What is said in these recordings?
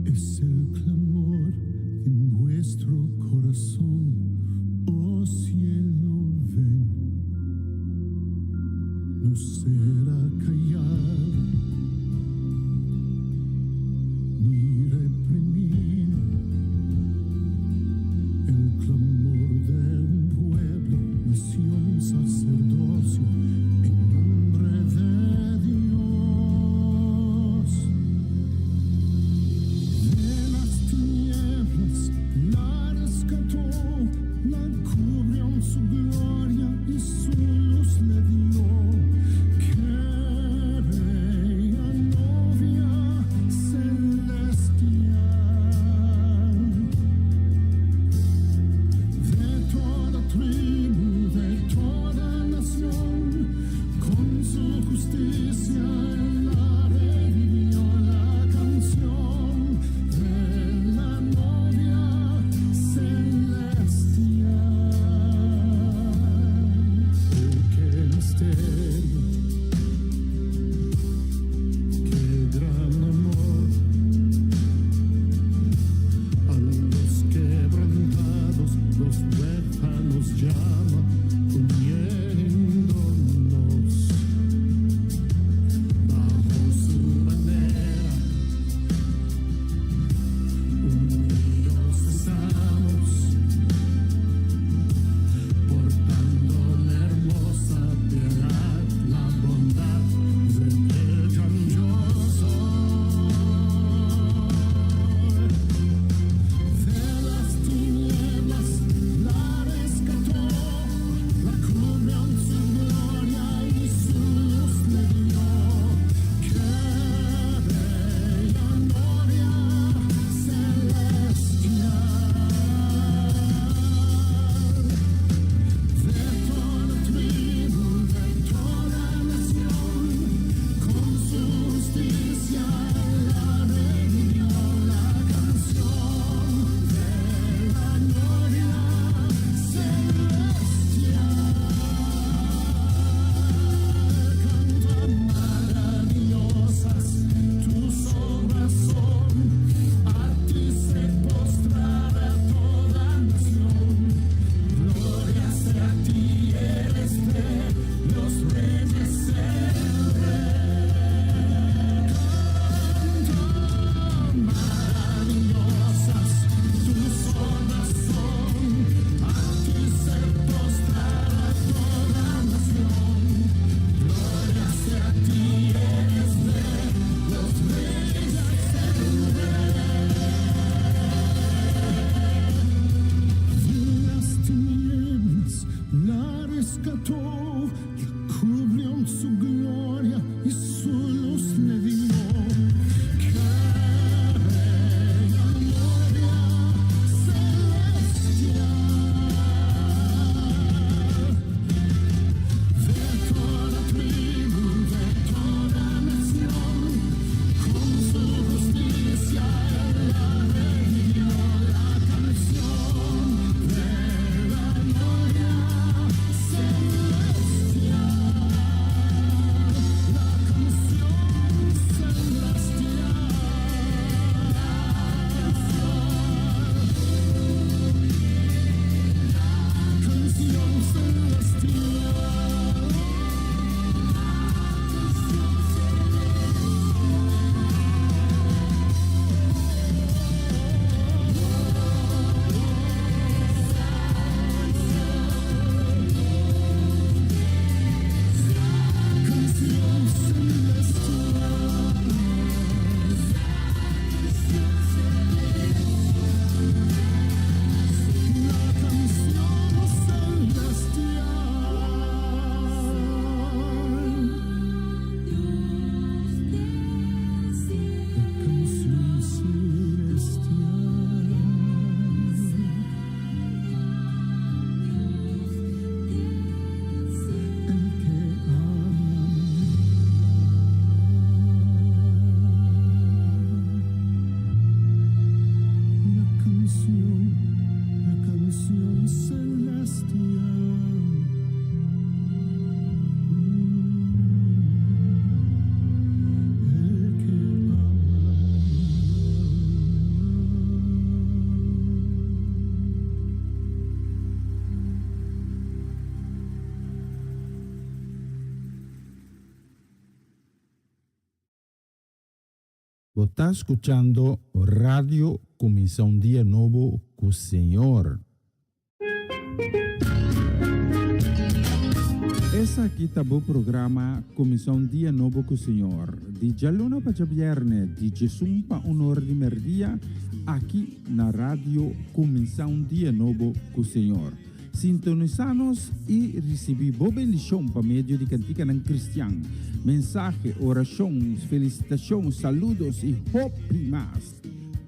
Es el clamor de nuestro corazón, oh cielo, ven. No será callar ni reprimir el clamor de un pueblo, nación, sacerdocio, en nombre de Dios. De las tinieblas la rescató. Vos estás escuchando Radio Comienza un Día Nuevo con el Señor. Essa aqui tá o programa Começar um Dia Novo com o Senhor. De Jaluna para Viernes, de Jesus para honor de merdia, aqui na rádio Começar um Dia Novo com o Senhor. Sintonizanos e receber boa bendição para meio de cantiga ng Cristian. Mensagem, orações, felicitações, saludos e hope mais.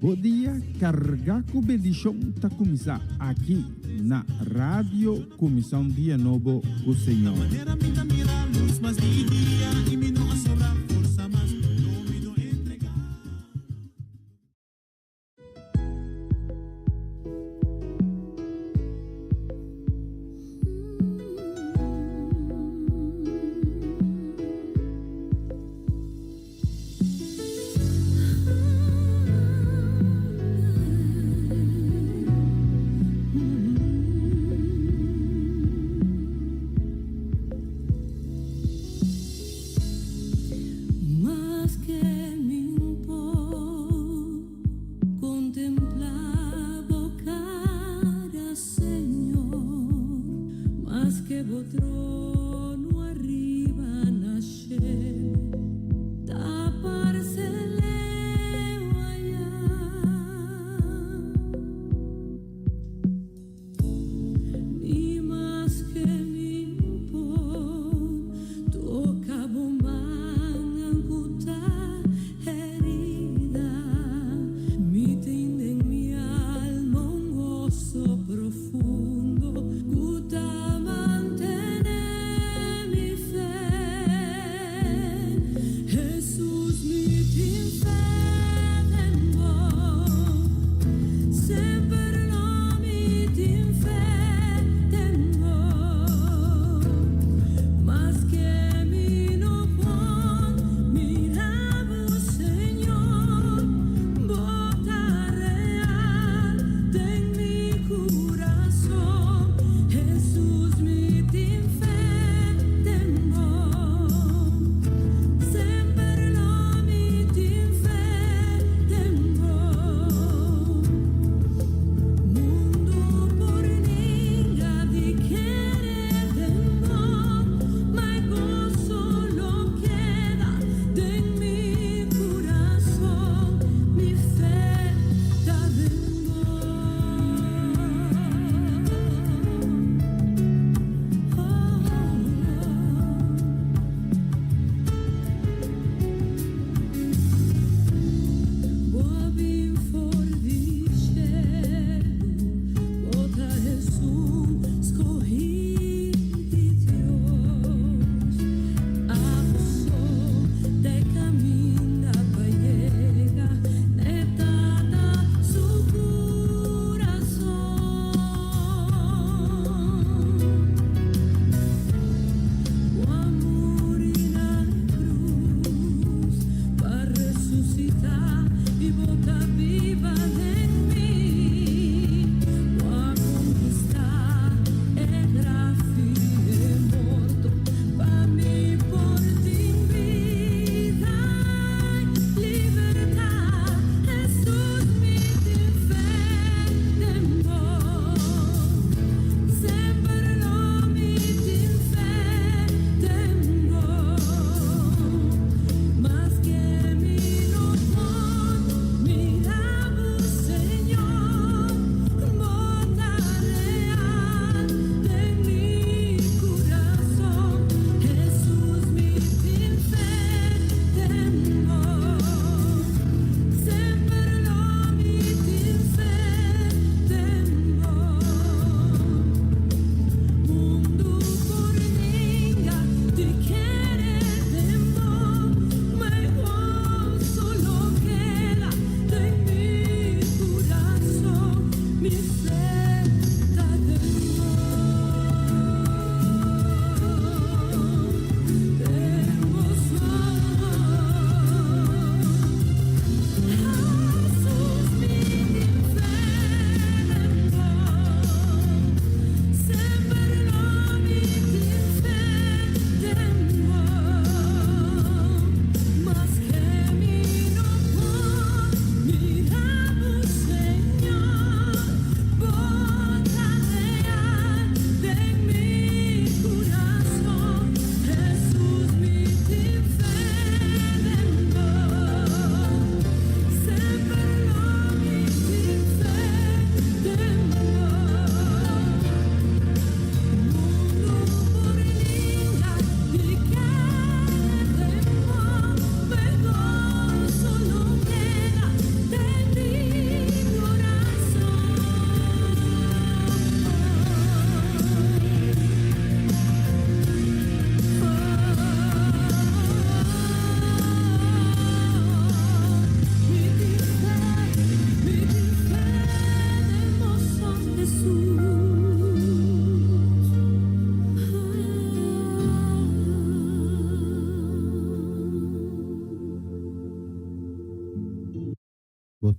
Bom dia, carga com bendição tá começar aqui na rádio Começar um Dia Novo com o Senhor. Profundo, guta mantener.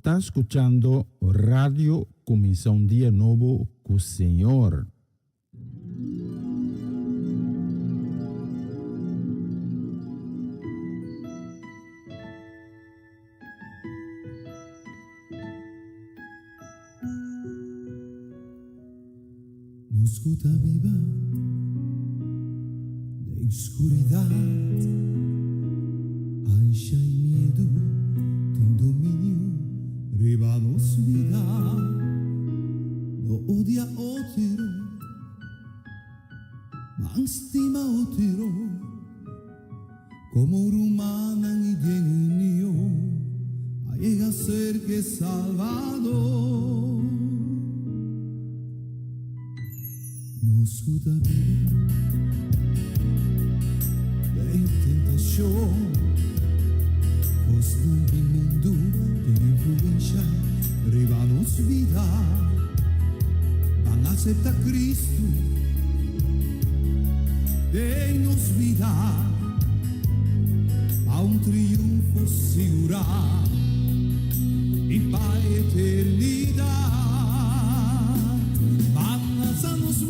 está escuchando Radio Comienza un Día Nuevo con Señor. No escuta viva de oscuridad, ansia y miedo, ten dominio, ribanos vida, no odia otro, ma estima otro, como rumana y de unión, llega a ser que salvador. No escuta vida de tentación, constante mundo de influencia, ribanos vida, van a aceptar Cristo, denos vida, a un triunfo seguro y para eternidad. Van a sanos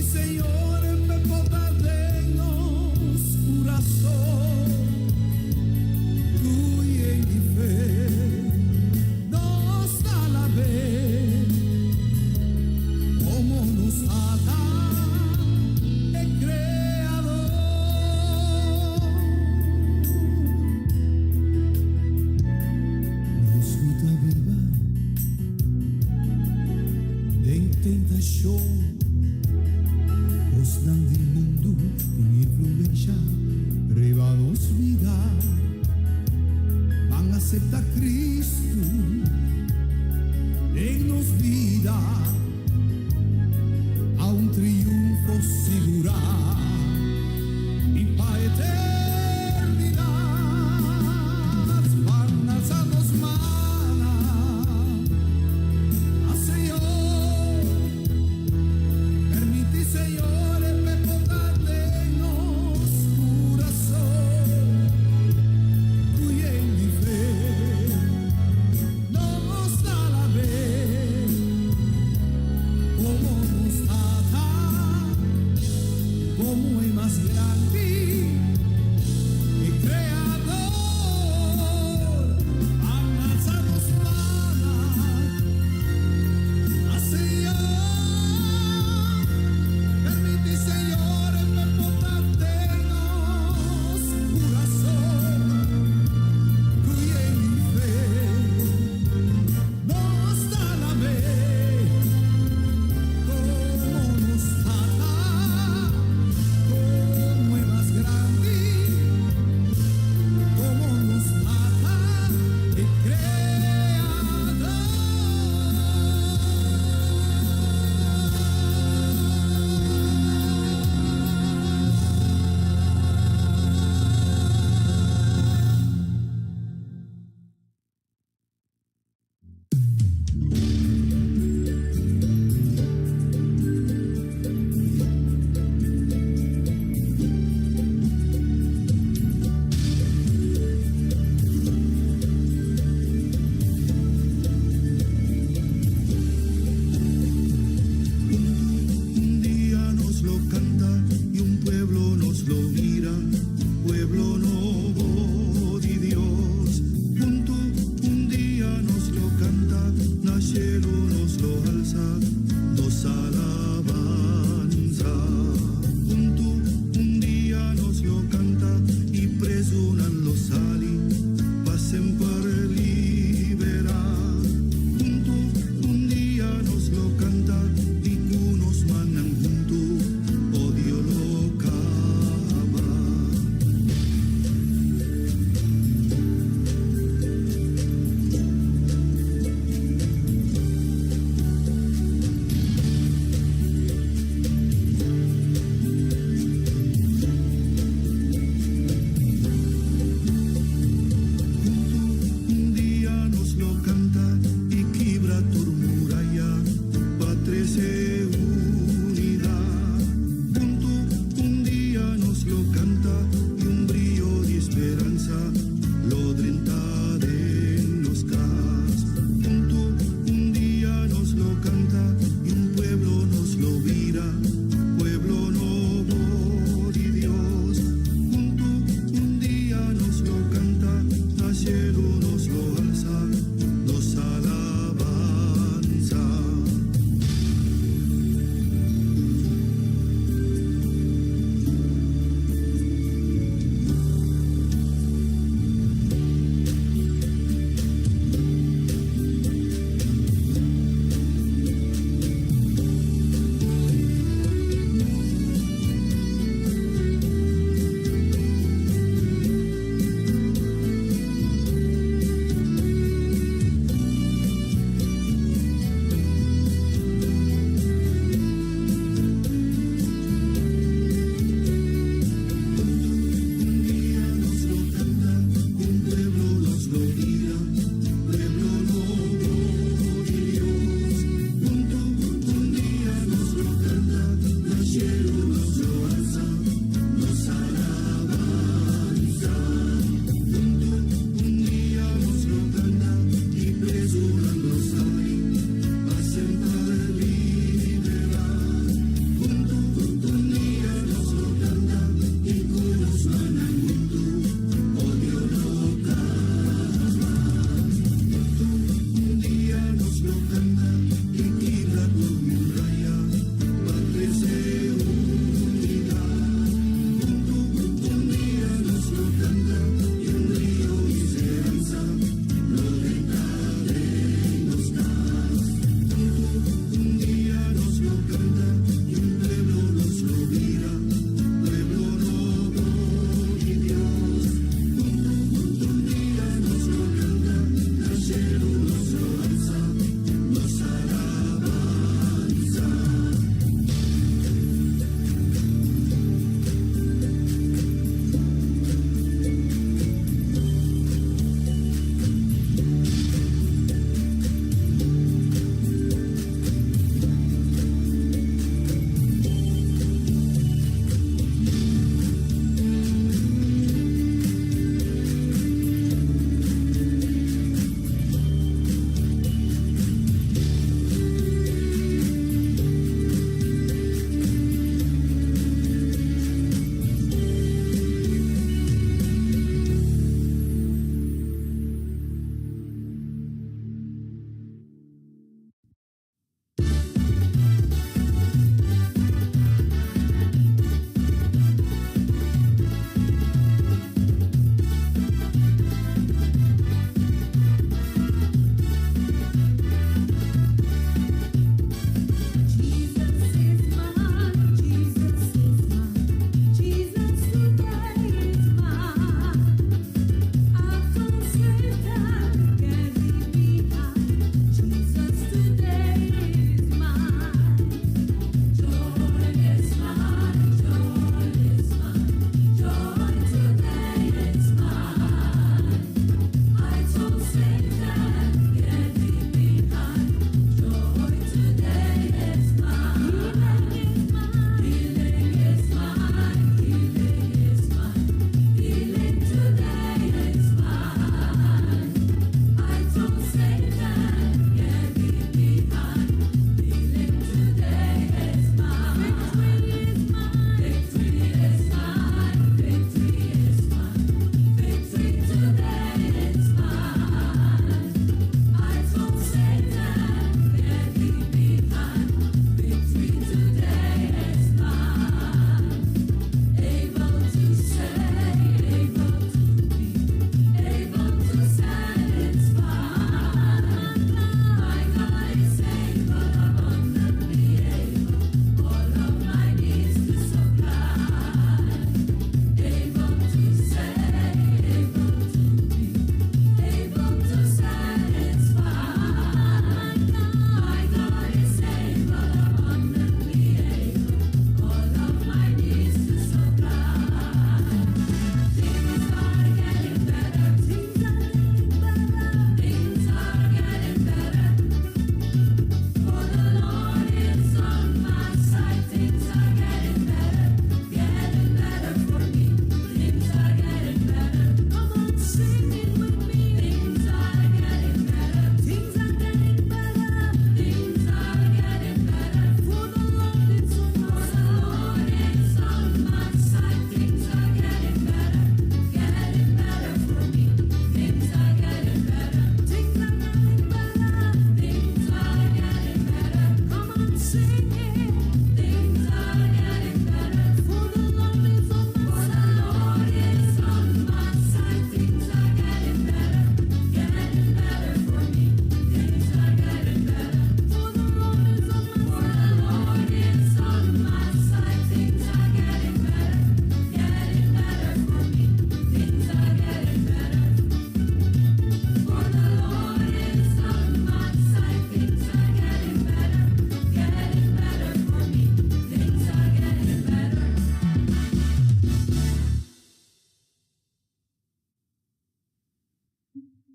Señor, me poder de nos corazón, tú y en mi fe, nos da la vez, como nos ata el Creador. Nos gusta viva de tentación, nandi mundo in influencia, ribanos vida, van a aceptar Cristo, denos vida, a un triunfo seguro y para eternidad. Van a alzarnos manos a Señor, permite Señor.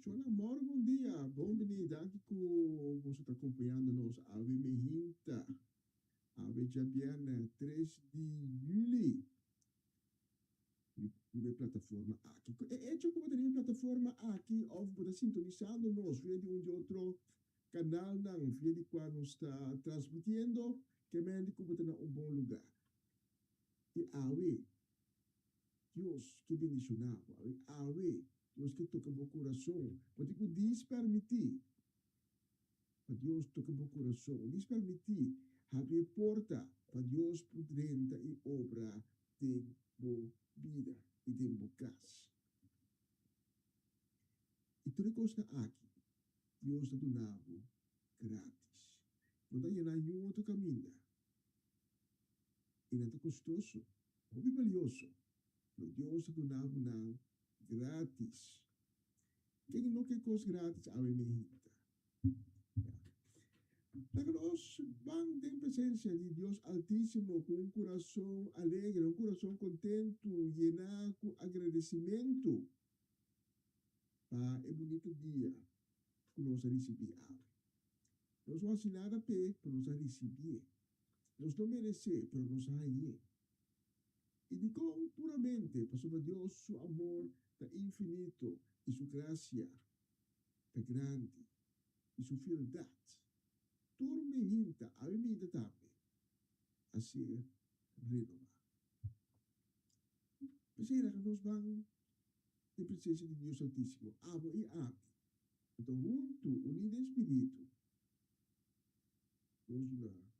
Olá, amor, bom dia. Bom dia, danke por você estar acompanhando-nos. Ave Mehinta, Ave Jabiana, 3 de julho. Minha plataforma aqui. É como tem plataforma aqui, ou você sintonizando nos via de de outro canal, não, via de quando está transmitindo, que me indica que está um bom lugar. E Ave, Deus que bendicionado, Ave, Deus que toca o coração, pode que diz permitir. Para Deus toca o coração. Diz permitir abrir porta para Deus poder e obra de boa vida e de boa casa. E tudo que está aqui, Deus está donando grátis. Não está em nenhum outro caminho. E não está custoso, ou valioso. Mas Deus está donando grátis. Quem não quer coisa grátis, a mim. Nós vamos ter presença de Deus Altíssimo com um coração alegre, um coração contente, llenar com agradecimento para o bonito dia que nós recebemos. Nós vamos assinar a pé para nós receber. Nós não merecemos, para nós ganhar. E digo puramente, para sobre Deus, seu amor é infinito e sua graça é grande e sua fidelidade. Turme hinta, a mim também, a ser renovado. Pensei que nós vamos ter presença de Deus Altíssimo, abo e ame. Então, junto, unido em espírito, nós damos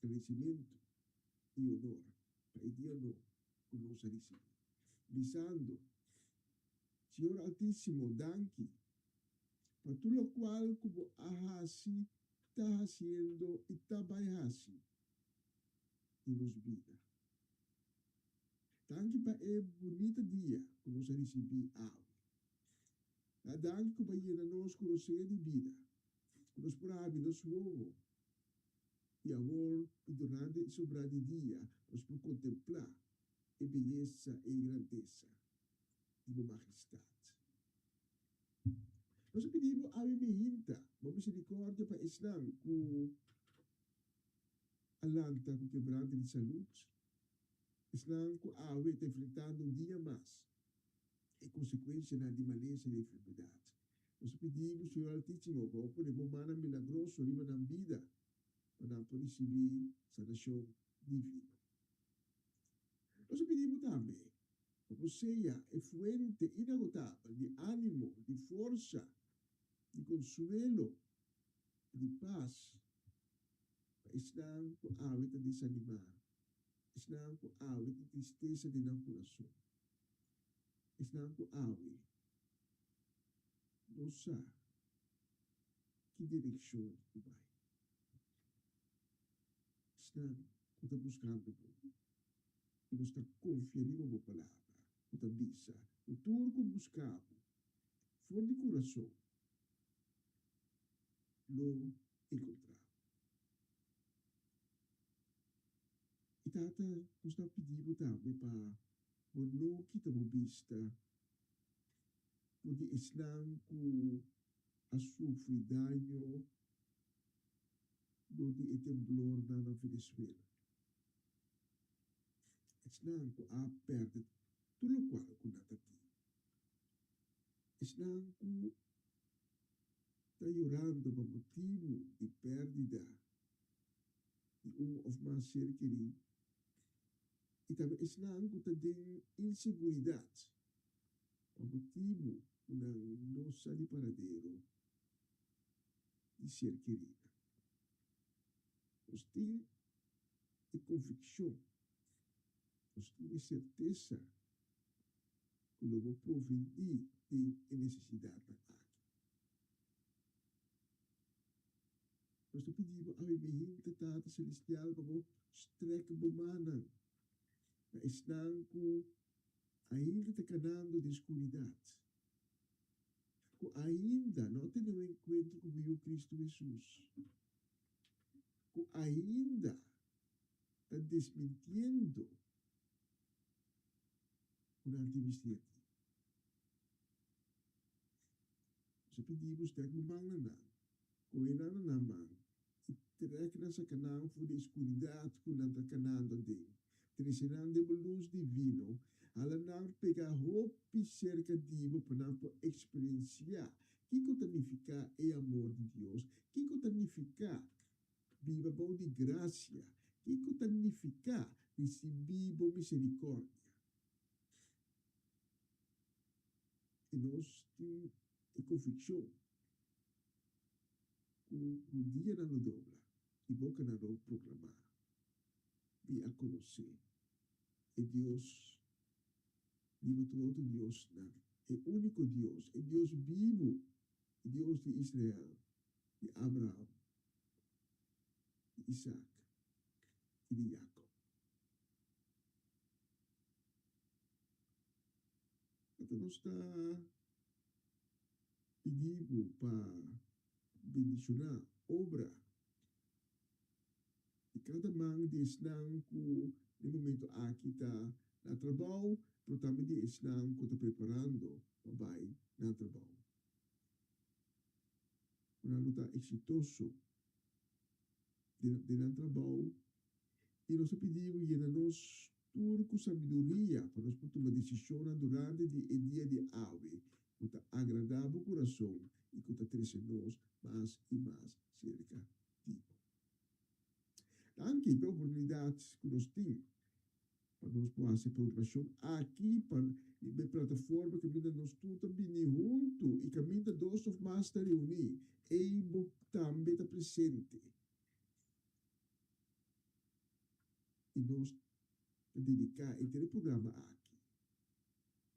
agradecimento e honor para o dia que nós recebemos. Dizendo, Senhor Altíssimo, danke para tudo o qual como ahasi está fazendo e está fazendo em nossa vida. Danke para o bonito dia que nós recebemos. Danke para ir nós com de vida. Que nós podemos nos louvor. E agora, e durante e sobrar de dia, nós podemos contemplar a beleza e a grandeza de sua majestade. Nós pedimos a Mehinta, uma misericórdia para Islam, com a lanta com quebrante de saúde. Islam com a ave está enfrentando dia mais e consequência de maleza e enfermidade. Nós pedimos, Senhor Altíssimo, para o poder humano milagroso, arriba na vida, para receber sanação divina. Nós pedimos também, para você é fuente inagotável de ânimo, de força, de consuelo, de paz, para estar com a ave de desanimar, estar com a ave de tristeza de não coração, estar com a ave, não sabe que direção que vai. Está buscando e nós está confiando na palavra, está bisa, o turco buscamos, fora de coração, lo encontramos. E tata, nós está pedindo também para o não que estamos vista, poder estar com a sofrer dano do de temblor na Venezuela. Estar com a perda tudo o qual com nada aqui. Estar com está chorando por motivo de perda de ou mais ser querido. E também estar com tem inseguridade por motivo da nossa de paradeiro de ser querida. Nós temos convicção, nós temos certeza que nós vamos prover de necessidade aqui. Nós pedimos a Mehinta Tata Celestial para estrecar a mão, para estar com ainda te canando de escuridade. Ainda não tem um encontro com o Cristo Jesus. Ainda está desmentindo o antimistério. Sa pedimos tek bebang na nan. Kuina na naman. Itrek na sa kanang fu de escuridad kunanta kanando ding. Trisinan de luz divino. Alanang pega hopi cerca divo panampo experiencia. Kiko tanifica e amor de Dios. Kiko tanifica viva bom de gracia. Kiko tanifica recebibo misericórdia. E nós temos convicção que o dia não dobra e boca não proclamar e a conhecer. E Deus, livre outro Deus, não. É único Deus, é Deus vivo, é Deus de Israel, de Abraão, de Isaac e de Jacob. Então nós está pedindo para bendicionar obra. E cada man de Islam que no momento aqui está na trabalho, mas também de Islam que está preparando para vai na trabalho. Quando está exitoso de na trabalho, e nós pedimos e nós com sabedoria para nós tomar decisão durante o dia de ave, que está agradável o coração e que está trazendo mais e mais cerca de Deus. Anche per oportunidades que nós temos para nós fazer programação aqui para a plataforma que nós tudo também junto e caminha dois of mais estar reunir e também está presente e nós dedicar este programa aqui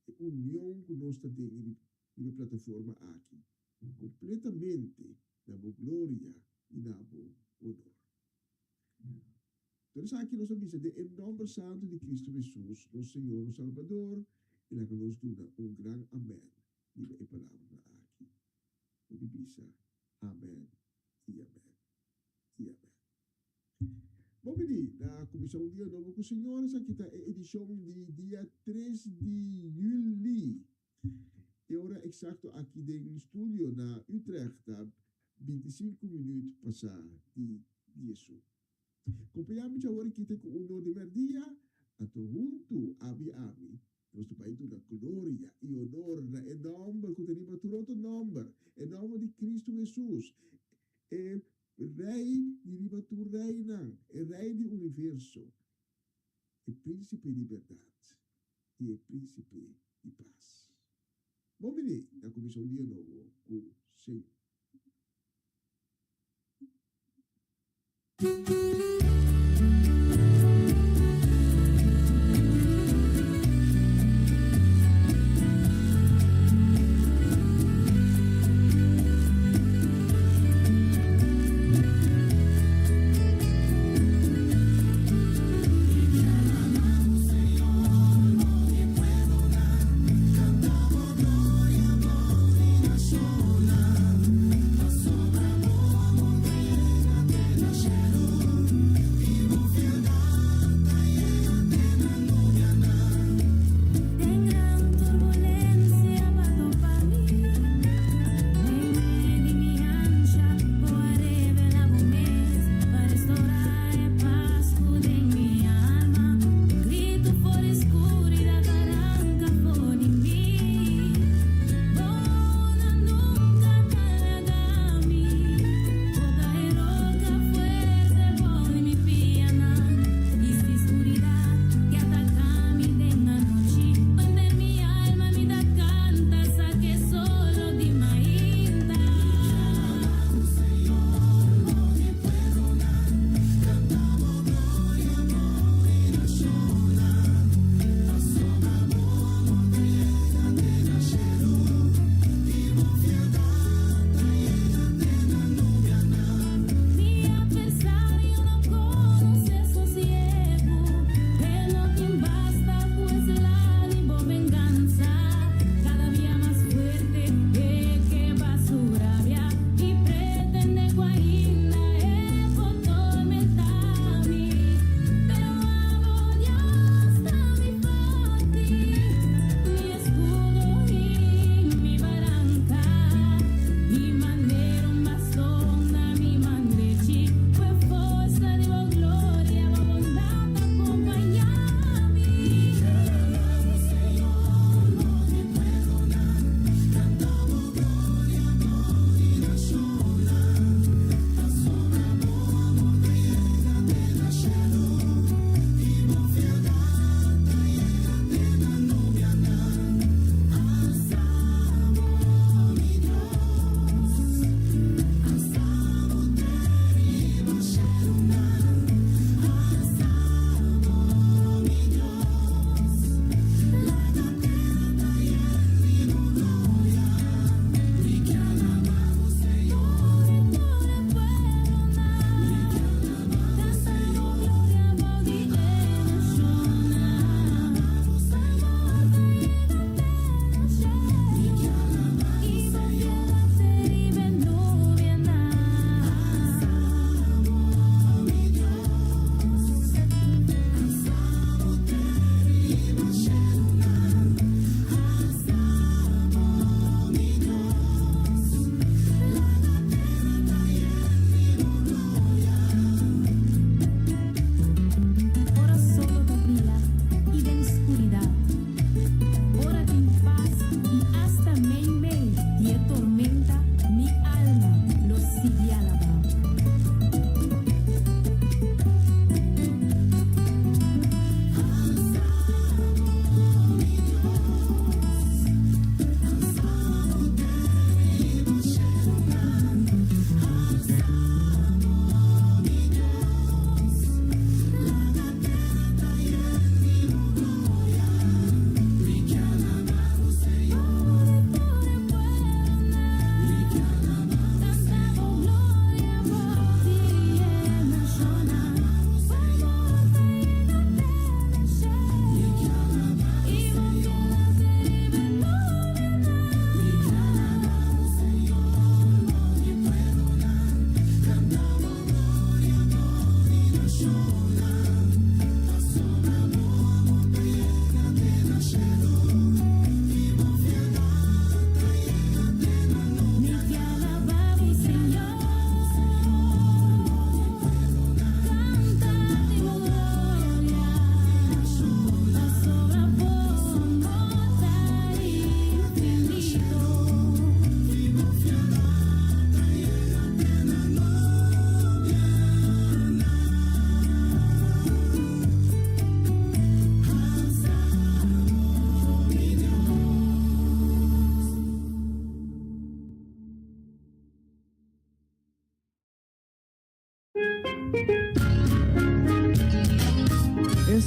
a união que nós temos na plataforma aqui completamente na boa glória e na boa honor. Então, aqui nós sabemos que em nome santo de Cristo Jesus, nosso Senhor, nosso Salvador, e lá que nós damos grande amém. E a palavra aqui. E diz amém e amém e amém. Bom, na Comissão Dia Novo com o Senhor, essa aqui está a edição de dia 3 de julho. E hora exato aqui no estúdio, na Utrecht, 25 minutos passar de Jesus. Acompanhamos agora que tem o nome de merdia, ato junto abi. Nós temos na glória e honor na nome que temos outro nome, em nome de Cristo Jesus. É Rei de liberdade, reina, é Rei do universo, é Príncipe de liberdade e é Príncipe de paz. Vamos ver na Comissão Dia Novo com o Senhor.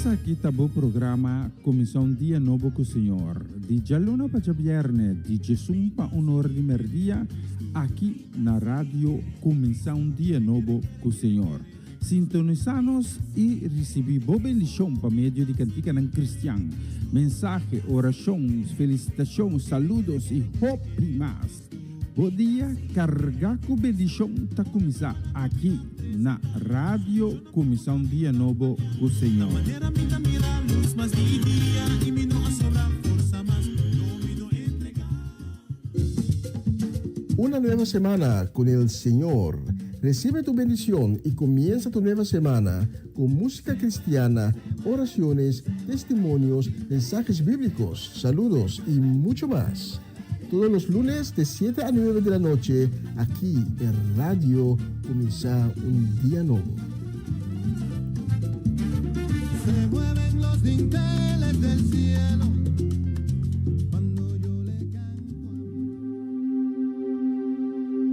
Essa aqui tá o programa Comissão Dia Novo com o Senhor. De Jaluna para Viernes, de Jesus para Honor de Merdia, aqui na rádio Comissão Dia Novo com o Senhor. Sintonizanos e recebi boa bendição para meio de cantiga ng Cristian. Mensagem, orações, felicitações, saludos e hope mais. Bom dia, carga com bendição tá começar aqui na rádio Comissão Dia Novo com o Senhor. Una nueva semana con el Señor. Recibe tu bendición y comienza tu nueva semana con música cristiana, oraciones, testimonios, mensajes bíblicos, saludos y mucho más. Todos los lunes de 7 a 9 de la noche, aquí en Radio Comienza un Día Nuevo. Se mueven los dinteles del cielo cuando yo le canto.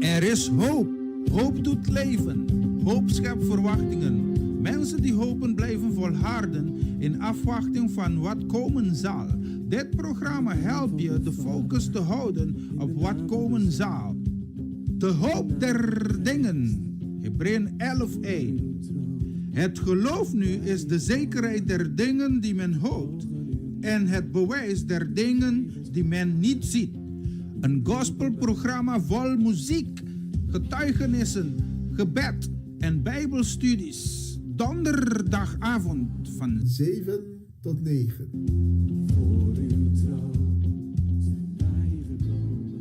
Er is hoop. Hoop doet leven. Hoop schept verwachtingen. Mensen die hopen blijven volharden in afwachting van wat komen zal. Dit programma helpt je de focus te houden op wat komen zal. De hoop der dingen. Hebreeën 11:1. Het geloof nu is de zekerheid der dingen die men hoopt en het bewijs der dingen die men niet ziet. Een gospelprogramma vol muziek, getuigenissen, gebed en bijbelstudies. Donderdagavond van 7 tot 9. Voor uw trouw zijn wij gekomen.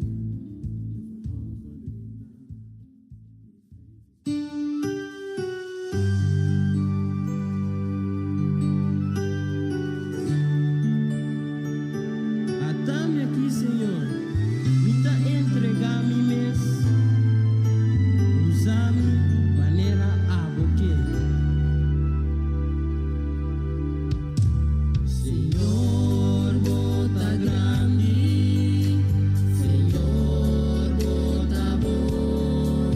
Atame aqui, Senhor, me dá entregar mi mes, usa-me maneira a boque. Senhor, bota grande, Senhor, bota bom,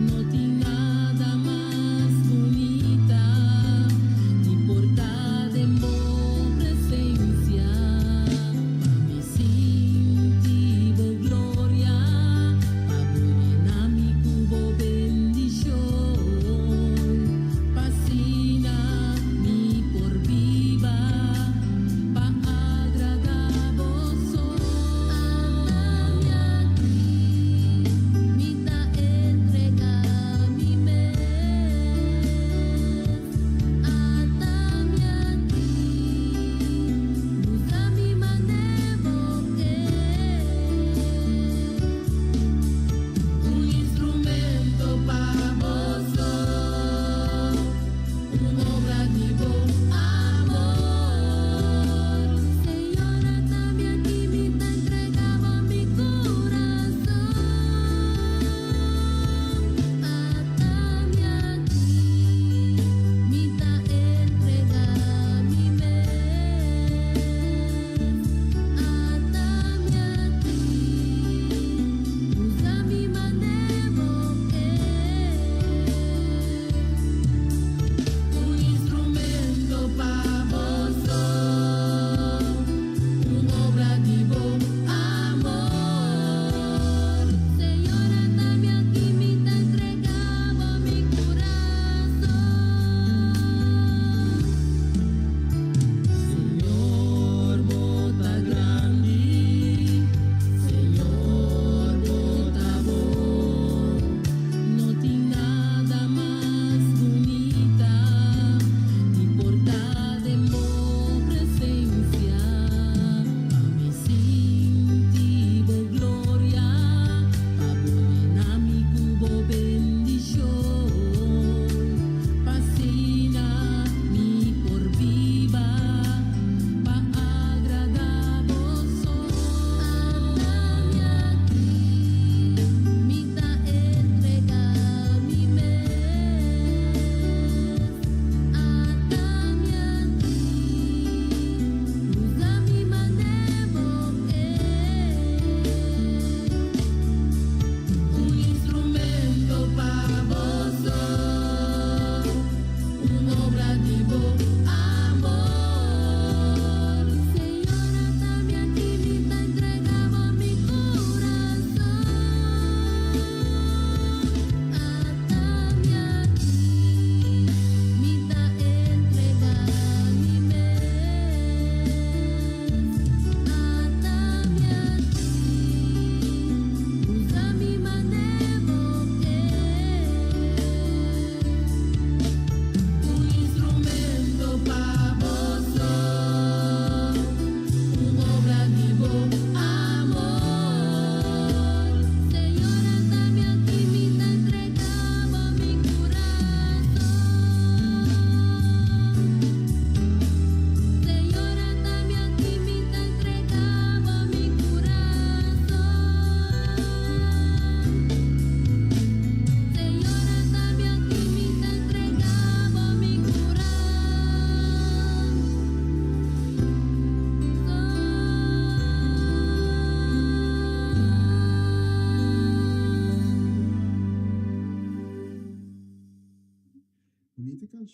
não tem nada mais bonita, de portar em boa presença, para me sentir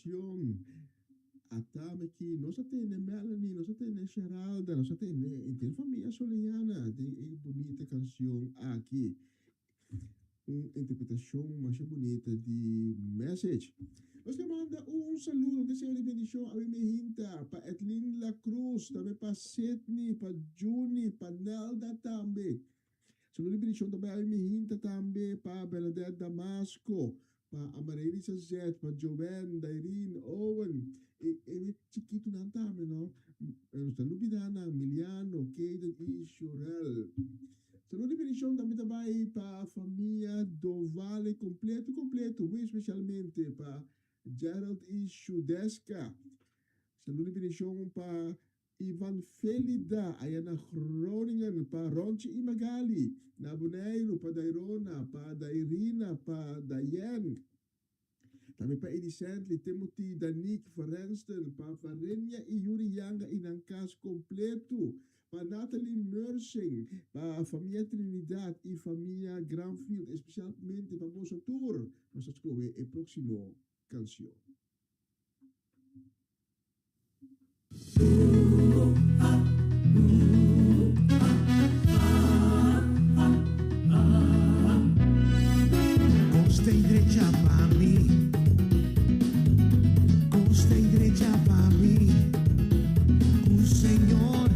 bendición. Atame aqui, nós temos Melanie, nós temos Geralda, nós temos família Soliana, tem bonita canção aqui. Uma interpretação mais bonita de message. Nós manda saludo, desejo de bendição a minha hinta, para Etlin La Cruz, também para Sidney, para Juni, para Nelda também. Saludo de bendição também a minha hinta também, para Bernadette Damasco, para Amaryllis Zet, para Joanne, Irene, Owen, e chiquito não também, não? Saludo de Dana, Miliano, Kaden e Shurel. Saludo de bendição também para a família do Vale completo, muito especialmente para Gerald e Shudeska. Saludo de bendição para Ivan Felida, aí na Groningen, para Ronchi e Magali, na Bonaire, para Dairona, para Dairina, para Diane. Também para Edicently, Timothy, Danik, Ferensten, para Farenia e Yuri Yanga e Nankas completo. Para Natalie Mersing, para a família Trinidad e família Granfield, especialmente para nosso tour. Nós escolhemos a próxima canção. Costa direita para mim, costa direita para mim, o Senhor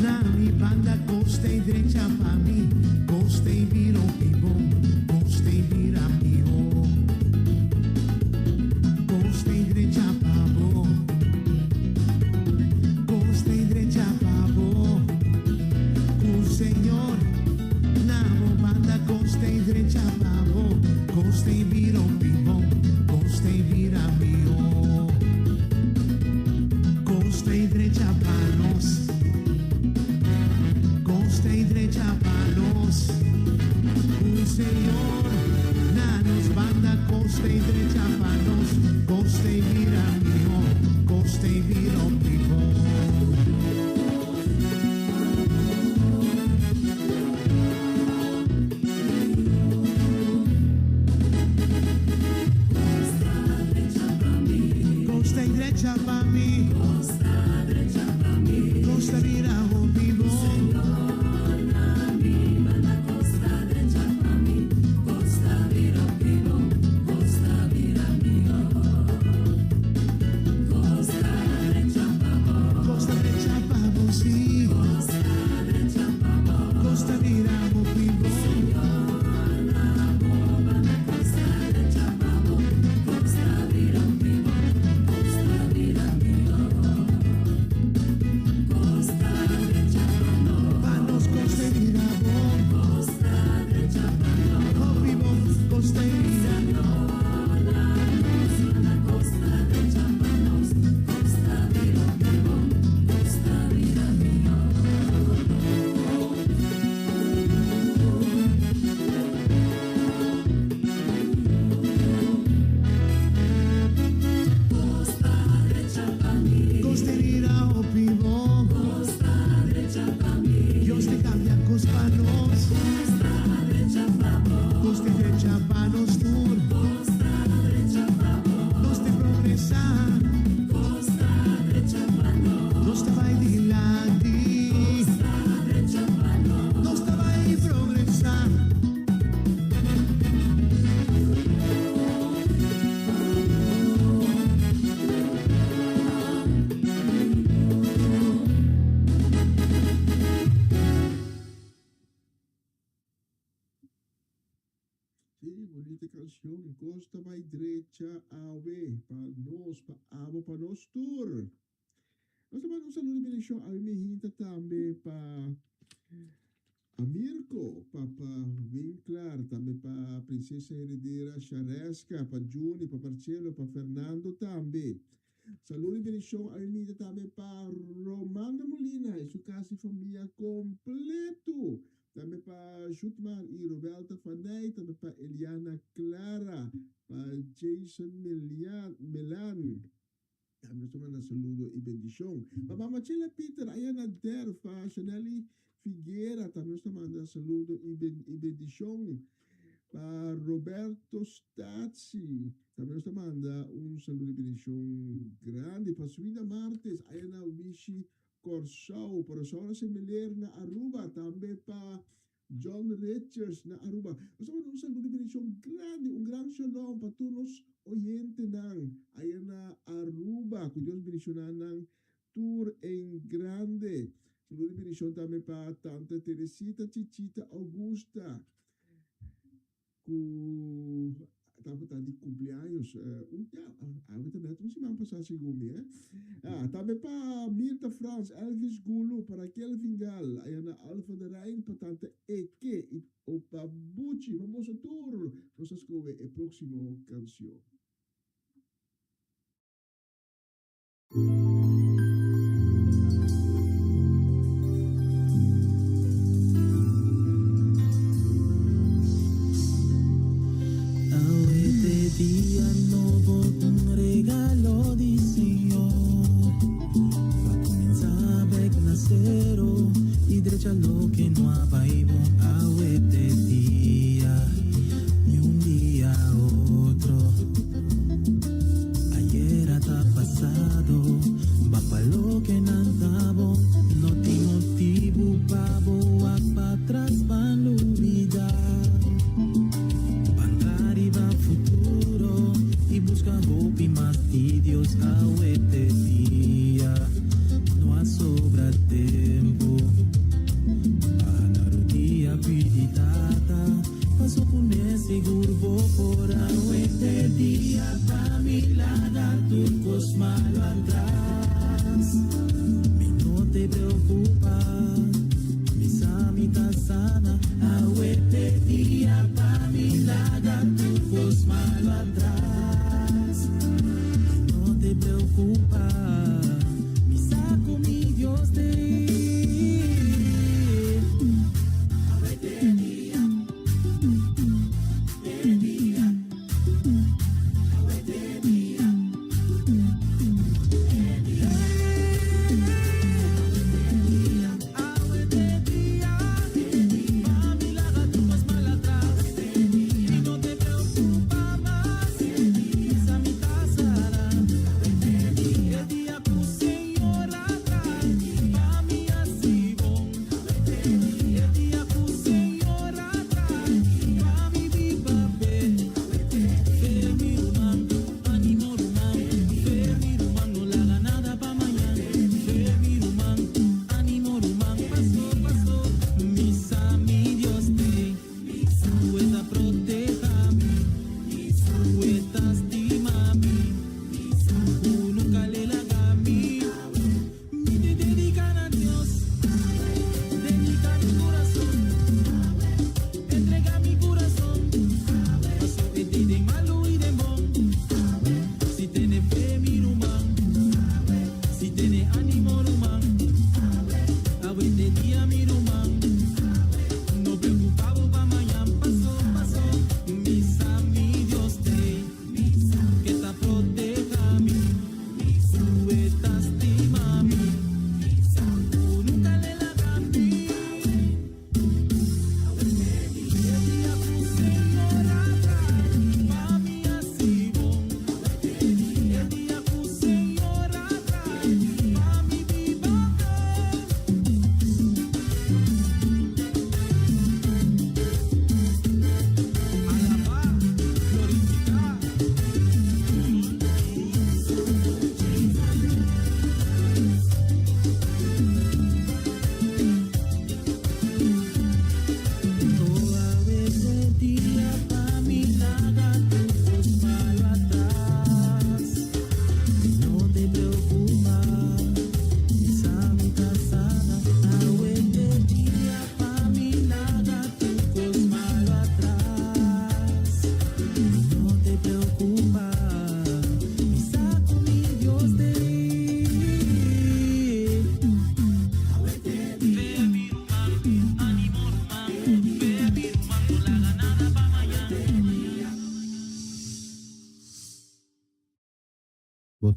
na minha banda, costa direita para mim, costa vira bom, costa vira pior, costa direita para bom, costa direita para bom, o Senhor na minha banda, costa direita para bom, costa vira bom, costa vira pior, costa direita para nós. Costa direita para nós, o Senhor na nos banda, costa direita para nós, costa vira melhor, costa vira pior. Costa direita para mim, costa vira o pior. canción Costa vai direita awe para nós tour. Nós também um saludo bem show a minha também para a Mirko, para Winkler, também para a Princesa Herdeira Charesca, para Juni, para Marcelo, para Fernando também. Saludo bem show a minha também para Romana Molina e sua casa e família completo. Também para Jutman e Roberta Fanei, também para Eliana Clara, para Jason Melan. Nós também saludo e bendição. Para Machela Peter, Ayana Derfa, Chaneli Figueira, também nós também saludo e bendição. para Roberto Stazzi. Também nos manda saludo de bendição grande para Suína Martes, aí na Vichy Corsau, para Sora Semeler na Aruba, também para John Richards na Aruba. Nós manda saludo de bendição grande, grande shalom para todos os oyentes aí na Aruba, que Deus bendicionar nang tour em grande. Saludo de bendição também para Tanta Teresita, Chichita Augusta, que estava de cumpleaños. Ahorita neto, semana passada chegou me, também para Mirta Franz, Elvis Gulu, para Kelvin Gal, aí na Alfa de Rijn, para Tanta Eke, o para Bucci, vamos a tour. Nós escolhemos a próxima canção. Día nuevo, un regalo del Señor. Va a comenzar a nacer y derecha lo que no ha baído a este día, ni un día a otro. Ayer hasta pasado, va para lo que no andaba, no tengo motivo para atrás, para no olvidar. Y busca hope y más y Dios a este día no ha sobra tiempo para rodilla piditada paso con ese grupo por este día para mi lada turcos malo atrás mi no te preocupa mis amitas sana a este día para mi lada turcos malo atrás. No te preocupa, mi saco, mi Dios te a ver de día, a ver de día, a ver de día, mami la gata más mal atrás, y no te preocupa más.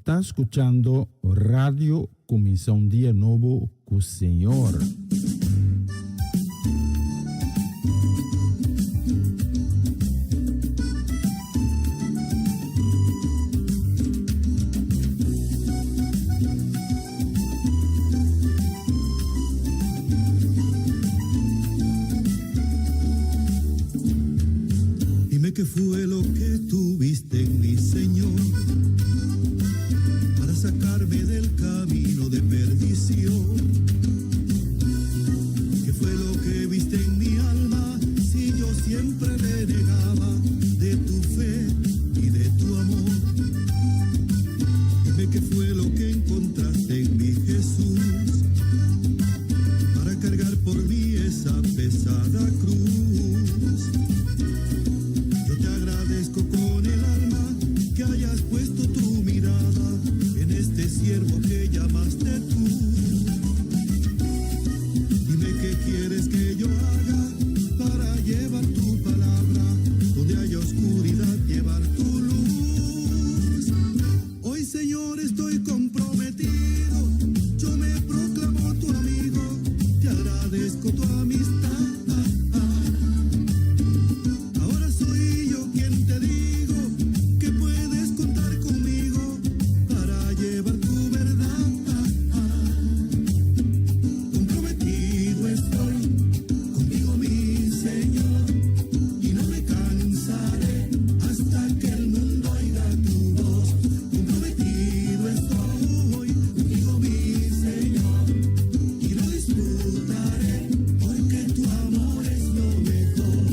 Está escuchando Radio Comienza un Día Nuevo con Señor. qué fue lo que tuviste en mí, Señor, para sacarme del camino de perdición. ¿Qué fue lo que viste en mi alma si yo siempre renegaba de tu fe y de tu amor? Dime qué fue lo que encontraste en mi Jesús para cargar por mí esa pesada cruz. Yo te agradezco con el alma que hayas puesto tu mirada en este siervo que llamaste tú. Dime qué quieres que yo haga para llevar tu palabra, donde haya oscuridad, llevar tu luz. Hoy, Señor, estoy comprometido, yo me proclamo tu amigo, te agradezco tu amistad. Ahora soy yo quien te digo que puedes contar conmigo para llevar tu verdad. Comprometido estoy contigo, mi Señor, y no me cansaré hasta que el mundo oiga tu voz. Comprometido estoy contigo, mi Señor, y lo disfrutaré porque tu amor es lo mejor.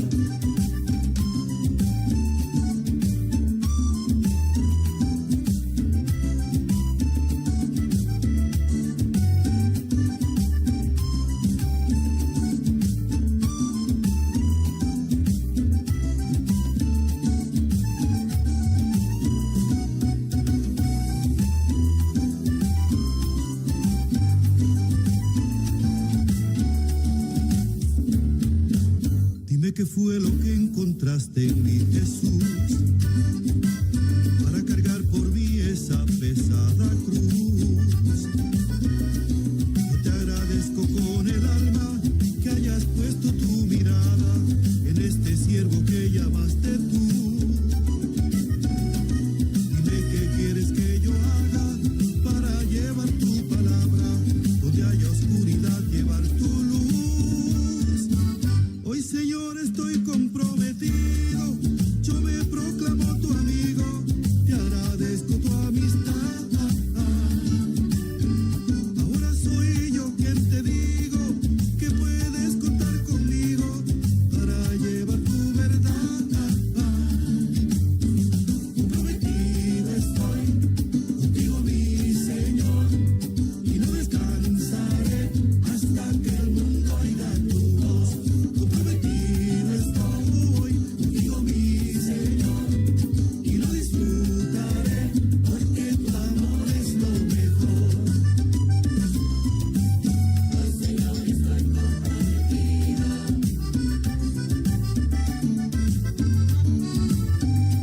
Dime qué fue lo que encontraste en mi Jesús para cargar por mí esa pesada cruz. Yo te agradezco con el alma que hayas puesto tu mirada en este siervo que llamaste tú. Dime qué quieres que yo haga para llevar tu palabra, donde haya oscuridad, llevar tu luz. Hoy, Señor, estoy comprometido, yo me proclamo tu amigo, te agradezco tu amistad. Ahora soy yo quien te digo que puedes contar conmigo para llevar tu verdad. Comprometido estoy contigo, mi Señor, y no descansaré hasta que el mundo oiga tu voz. Comprometido estoy contigo, mi Señor, y lo disfrutaré porque tu amor es lo mejor. Al Señor estoy comprometido.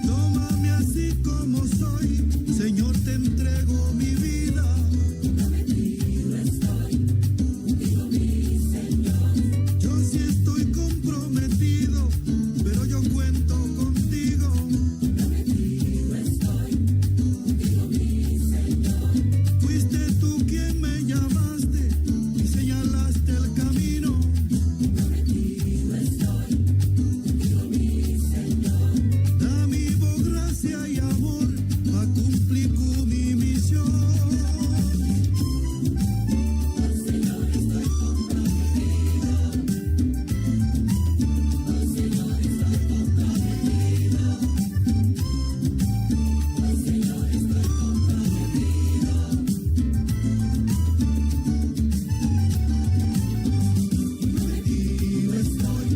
Tómame así como soy, Señor, te entrego mi vida. Comprometido estoy contigo, mi Señor. Yo sí estoy comprometido, pero yo cuento contigo. Comprometido estoy contigo, mi Señor. Fuiste tú quien me llamaste y señalaste el camino. Comprometido estoy contigo, mi Señor. Da mi voz, gracia y amor a cumplir con mi misión. Al Señor estoy comprometido. Al Señor estoy comprometido. Al Señor estoy comprometido. Comprometido estoy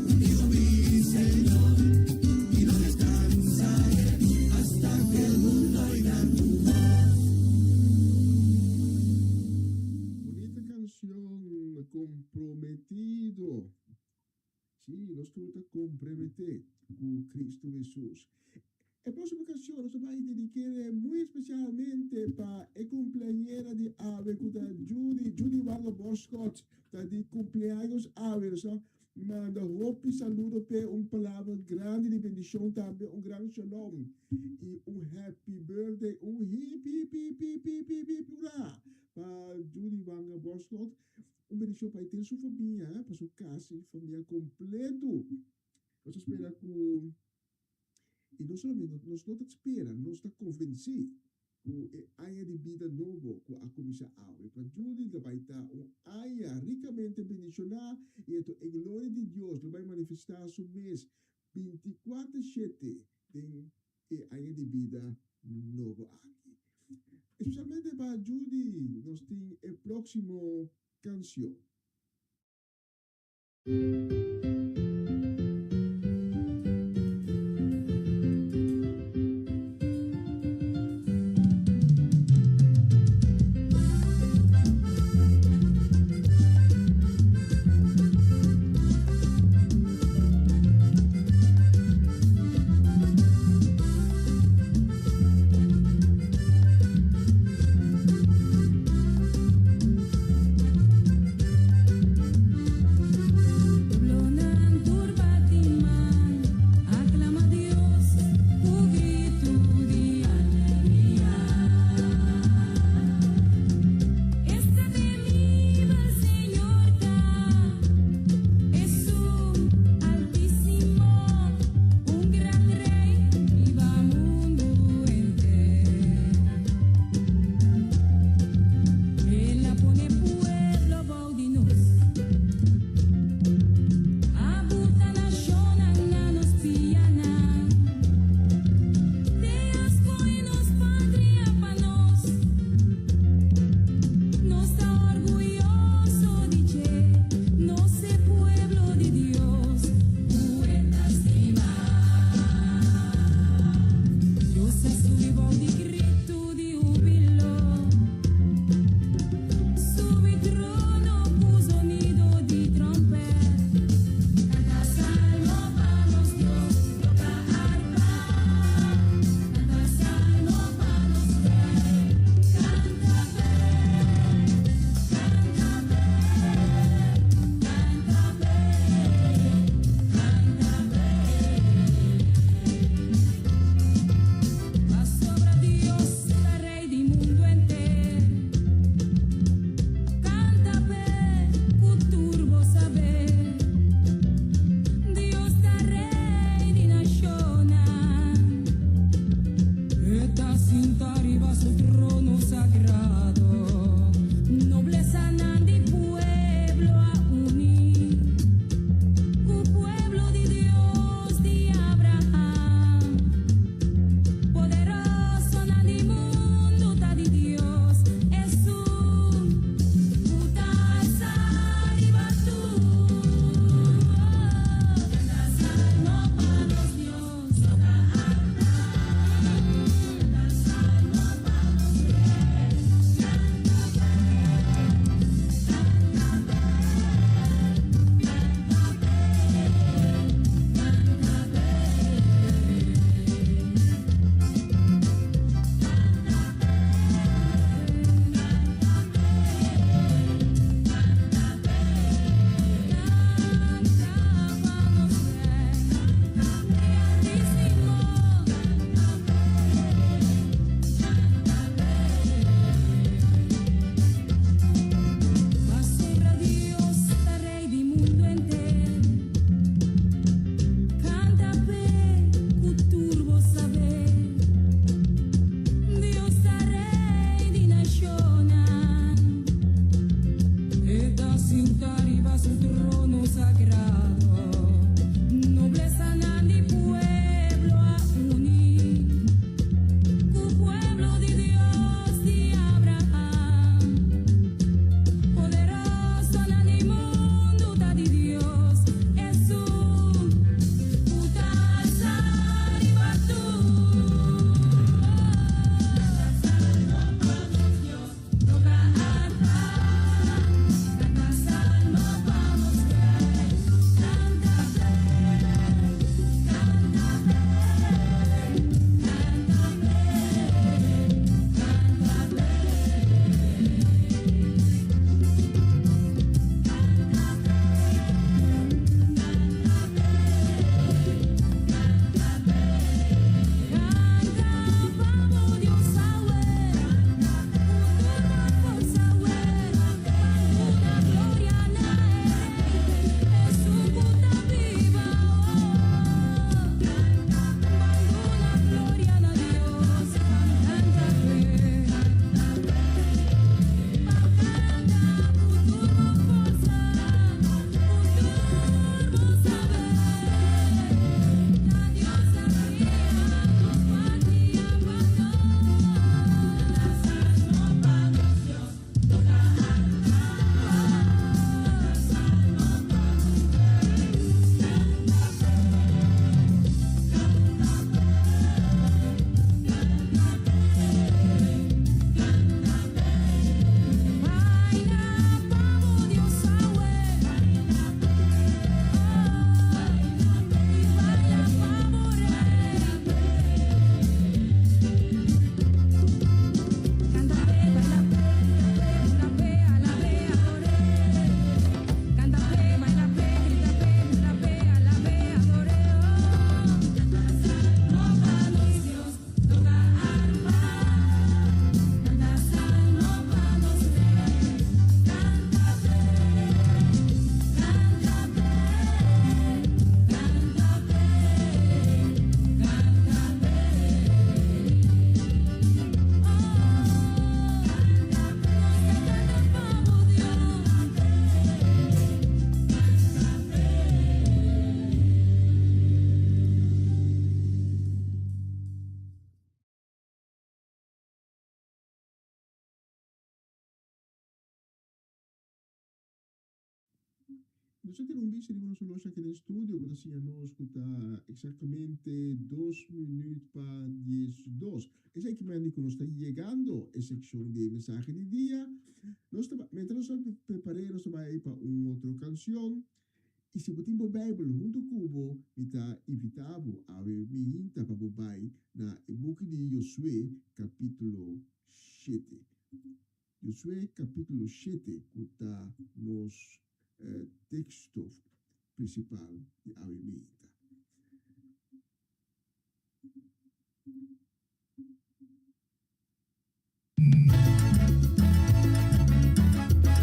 contigo, mi Señor, y no descansaré hasta que el mundo oiga tu voz. Bonita canción, comprometido. Sí, nós estamos a comprometer com Cristo Jesus. A próxima canção nós vamos dedicar muito especialmente para a companheira de Ave, que é Judy Wanga Boscott, tá de cumpleaños Ave, so manda roupa e saludo para palavra grande de bendição também, grande shalom e happy birthday, hip hip hip hip hip hip hip hurra para Judy Wanga Boscott. Bendição para ter sua família, para sua casa e família completo. Nós esperamos que E não somente nós não espera, nós está convencido que há de vida novo que a comissão awe. Para Judy, vai estar haya ricamente bendicionado e a glória de Deus vai manifestar no mês 24/7 tem haya de vida novo aqui. Especialmente para Judy, nós temos a próxima canção. Pueblo Nós temos visto uma solução aqui no estúdio, que assim nós escuta exatamente 2 minutos para 10:02. Esse é que me indica que nós estamos chegando à secção de mensagem de dia. Mientras nós preparamos, nós vamos para uma outra canção. E se você tem a Bíblia junto com o está invitado a ver minha para o na book de Josué, capítulo 7. Josué, capítulo 7, que está nos texto principal de a minha.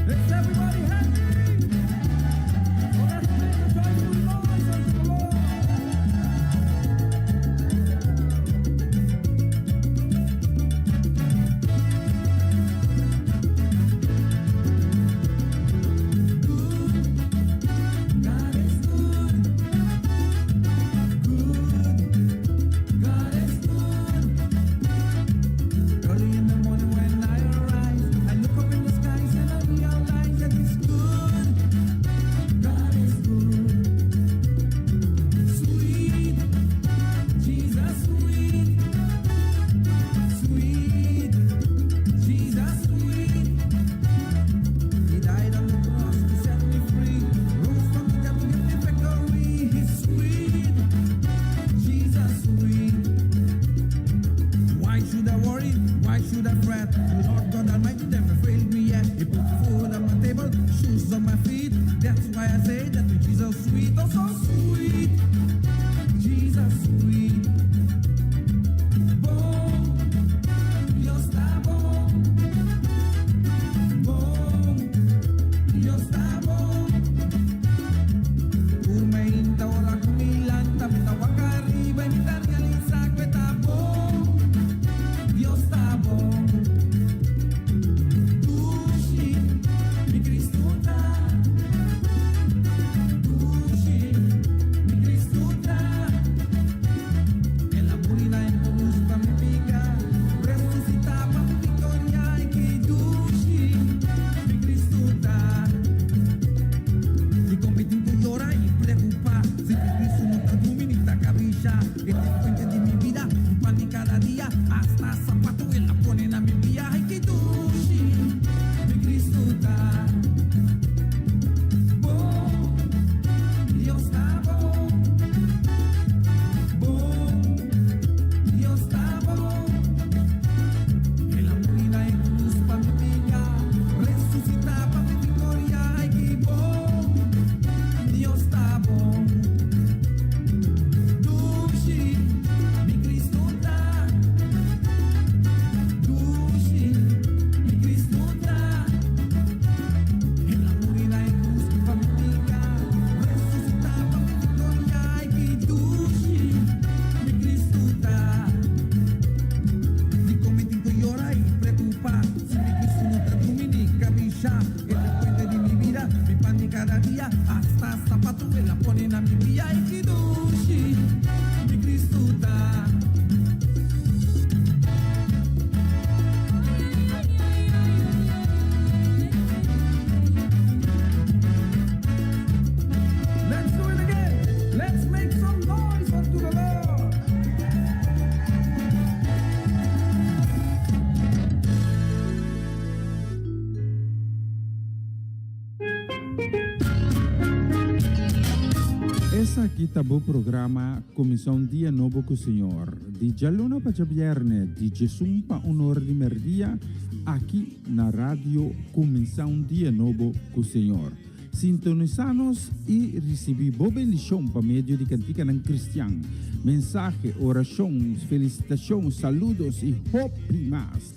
Is everybody happy? Well, let's make a joyful noise unto the Lord. God is good. God is good. Early in the morning when I arise, I look up in the skies and I realize that it's good. God is good. Sweet, Jesus sweet. Sweet, Jesus sweet. He died on the cross to set me free. Rose from the dead to give me victory. He's sweet, Jesus sweet. Why should I worry? Why should I fret? The Lord God Almighty never failed me yet. He put food on my table, shoes on my feet. That's why I say that with Jesus sweet, oh so sweet. Jesus sweet. Bom, Dios está bom. Bom, Dios está bom. Urmeinta ora kumilanta, mitawaka arriba y mitad realiza que está bom. Dios está bom. Dushi, mi Cristo está. Dushi, mi Cristo está. En la murina en cruz pa' mi pica, resucita pa' mi victoria y que dushi, mi Cristo está. Y competir con llora y preocupa, si mi Cristo no está dominita cabilla, este fuente de mi vida, mi pan de cada día, hasta zapato él la ponen a mi vía, ay que dushi, mi Cristo está. Bom, Dios está bom. Bom, Dios está bom. En la murina en cruz pa' mi vida, resucita pa' mi victoria, ay que bom, Dios está bom. Dushi, mi Cristo está. Dushi, mi Cristo está. En la murina en cruz pa' mi vida, resucita pa' mi victoria, ay que dushi, mi Cristo está. Di commetti con llora y preocupa, si mi Cristo no te dominica, bisha, el puente de mi vida, mi pan de cada día, hasta zapato me la ponen a mi vía, y que dushi, mi Cristo está. Let's do it again. Let's make some noise unto the Lord. Essa aqui tá o programa Comissão Dia Novo com o Senhor. De Jaluna para Viernes, de Jesus para Honor de Merdia, aqui na rádio Comissão Dia Novo com o Senhor. Sintonizanos e recebi boa bendição para meio de cantica ng Cristiano. Mensagem, orações, felicitações, saludos e hope mais.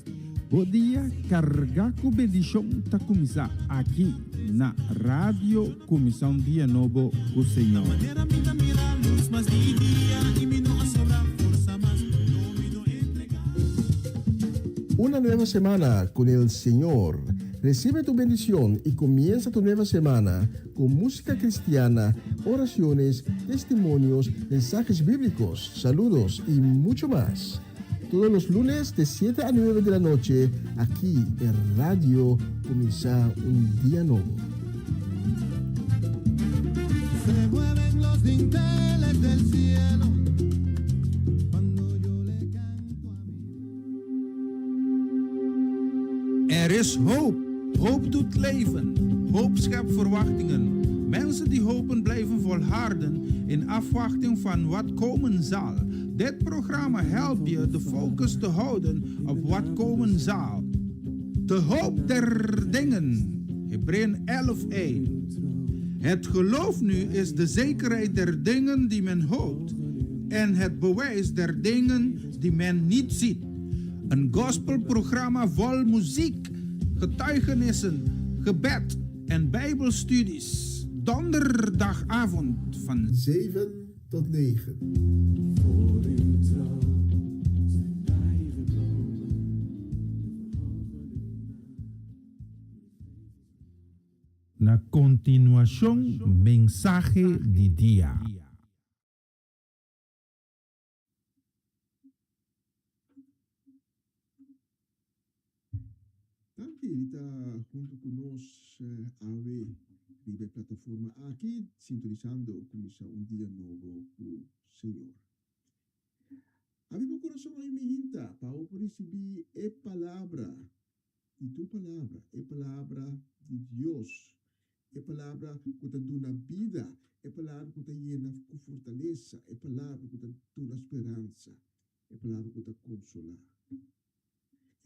Bom dia, carga com bendição tá começar aqui na rádio Comissão Dia Novo com o Senhor. Una nueva semana con el Señor. Recibe tu bendición y comienza tu nueva semana con música cristiana, oraciones, testimonios, mensajes bíblicos, saludos y mucho más. Todos los lunes de 7 a 9 de la noche, aquí en Radio Comienza un Día Nuevo. los dinteles del cielo. Cuando yo le canto a mi Er is hoop. Hoop doet leven. Hoop schept verwachtingen. Mensen die hopen blijven volharden in afwachting van wat komen zal. Dit programma helpt je de focus te houden op wat komen zal. De hoop der dingen. Hebreeën 11:1. Het geloof nu is de zekerheid der dingen die men hoopt en het bewijs der dingen die men niet ziet. Een gospelprogramma vol muziek, getuigenissen, gebed en bijbelstudies. Donderdagavond van 7 tot 9. voor uw trouw zijn wij gekomen. Na continuación, mensaje di día. Danke, Rita, junto con nos AVE vive plataforma aquí sintonizando comienza un día nuevo con Señor. A mi corazón hay mi hinta, para recibir palabra de tu palabra, palabra de Dios, palabra que te da una vida, palabra que te llena con fortaleza, palabra que te da una esperanza, palabra que te consola.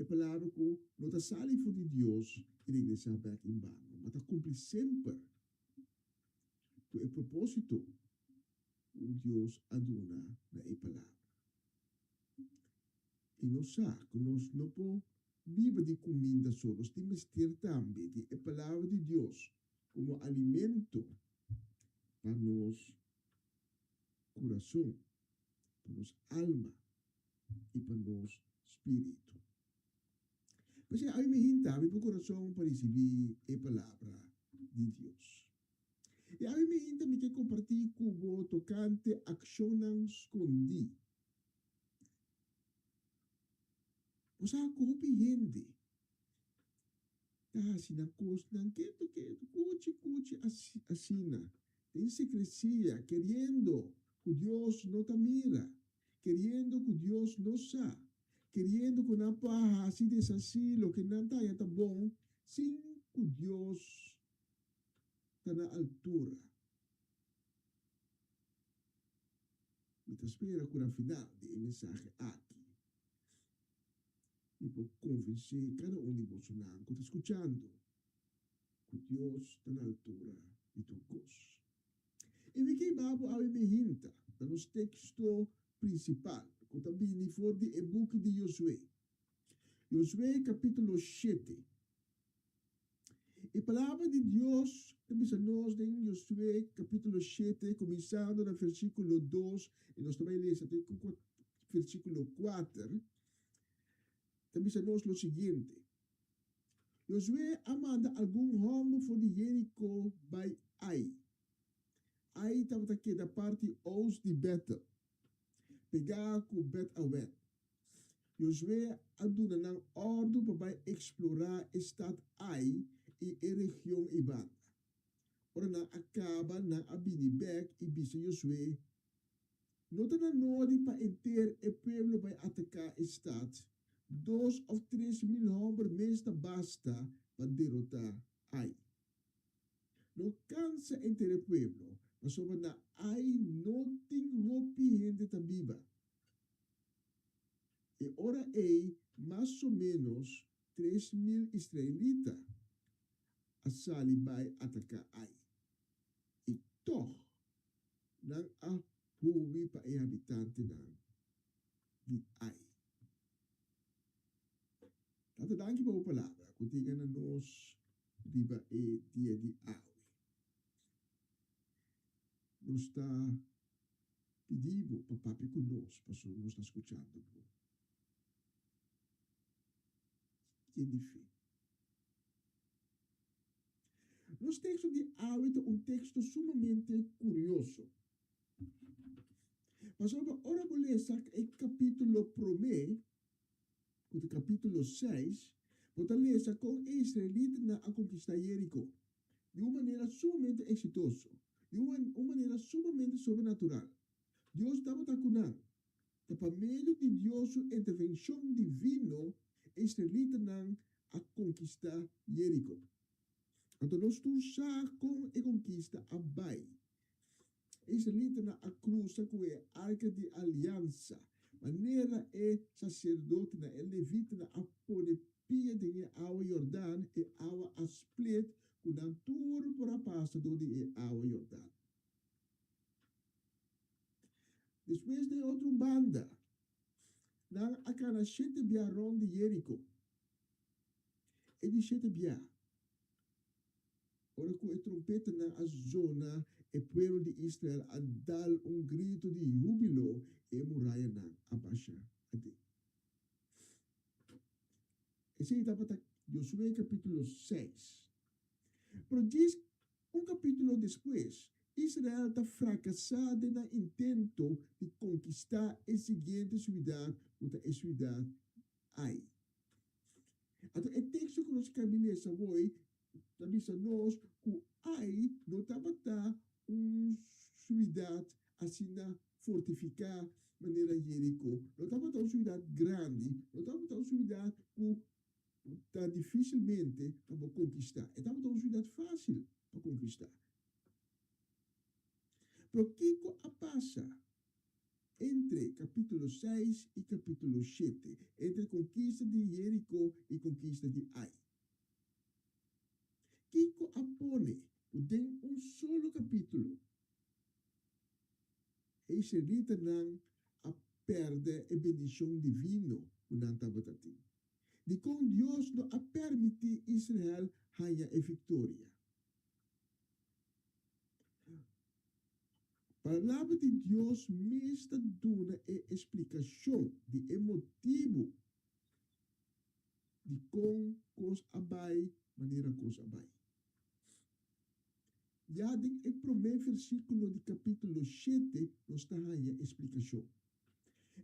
Palavra que não está sali voor de Deus e de igreja aberta em vano, mas está cumpre sempre o propósito o Deus aduna na palavra. E nós sabemos que nós não podemos viver de comida só, nós temos que ter também a palavra de Deus como alimento para nosso coração, para nossa alma e para nosso espírito. Mas a mim me hinta, meu coração para receber a palavra de Deus. E a mim me hinta, me quer compartilhar com o tocante ação escondi. Você a compreende. Tá assim na costa, não quer cuti assina. Tem secrecia, querendo que Deus não te mira, querendo que Deus não sabe. Querendo que não paha assim desassi, lo que não está bom, sim que Deus está na altura. E te espera que no final de mensagem aqui, e por convencer cada um de vocês que está escutando, que Deus está na altura de tua coisa. E me que babo a me hinta, no nosso texto principal, que também for de book de Josué. Josué capítulo 7. E a palavra de Deus, também nós em Josué capítulo 7, começando no versículo 2, e nós também lemos até o versículo 4, também nós o seguinte. Josué amanda algum homem for de Jerico by Ai. Ai estava aqui da parte oeste de Betel. Pegar com Bet-Awen. Josué aduna ng ordem para explorar a estado Ai e a região Iban. Ora na acaba na Abinibek e bisa Josué. Nota na nodi para enter o pueblo para atacar a estado. 2 ou 3 mil homens meesta basta para derrotar Ai. No cansa enter o pueblo. Mas sobre na Ai não tem hopi gente tabiba. E ora mais ou menos 3 mil israelitas a sali vai atacar Ai. E toch, não há huwi para o habitante de Ai. Tata danke para a palavra, que tenha na nós viva e dia de Ai. Nos está pedindo para papi conosco, pastor, nos está escutando. Que difícil. Nos textos de hábito, texto sumamente curioso. Mas ora vou ler o capítulo 1, o capítulo 6, vou ler com Israelita na a conquistar Jerico. De uma maneira sumamente exitosa. de uma maneira sumamente sobrenatural. Deus estava tacunando. Por meio de Deus, sua intervenção divina, Israelita não a conquistar Jerico. Então, nós estamos com a conquista a Bai. Israelita na a cruza com a arca de aliança. Maneira é sacerdote na levita na a pone pia de água Jordão e água a split com a tour por a pasta do de água Jordão. Depois de outra banda, na a cana sete biaron de Jerico. E de sete bia. Ora com a trompeta na a zona, o povo de Israel a dar grito de júbilo e muralha na abaixa ade. Esse aí estava Josué capítulo 6. Pero diz capítulo depois, Israel está fracassado no intento de conquistar a seguinte cidade, a cidade Ai. Então, o texto que nós caminhamos hoje, nós que Ai não estava cidade assim fortificada maneira Jerico. Não estava uma cidade grande, não estava uma cidade que está dificilmente para conquistar. Estava uma cidade fácil para conquistar. Pero que passa entre capítulo 6 e capítulo 7, entre conquista de Jerico e conquista de Ai? Que apone tem solo capítulo. E Israelita não a perde a bendição divina que não estava tendo. De com Deus não a permite Israel ganhar a vitória. A palavra de Deus me está dando a explicação de motivo de como coisa abai, maneira coisa abai. Já no primeiro versículo do capítulo 7, nós está a explicação.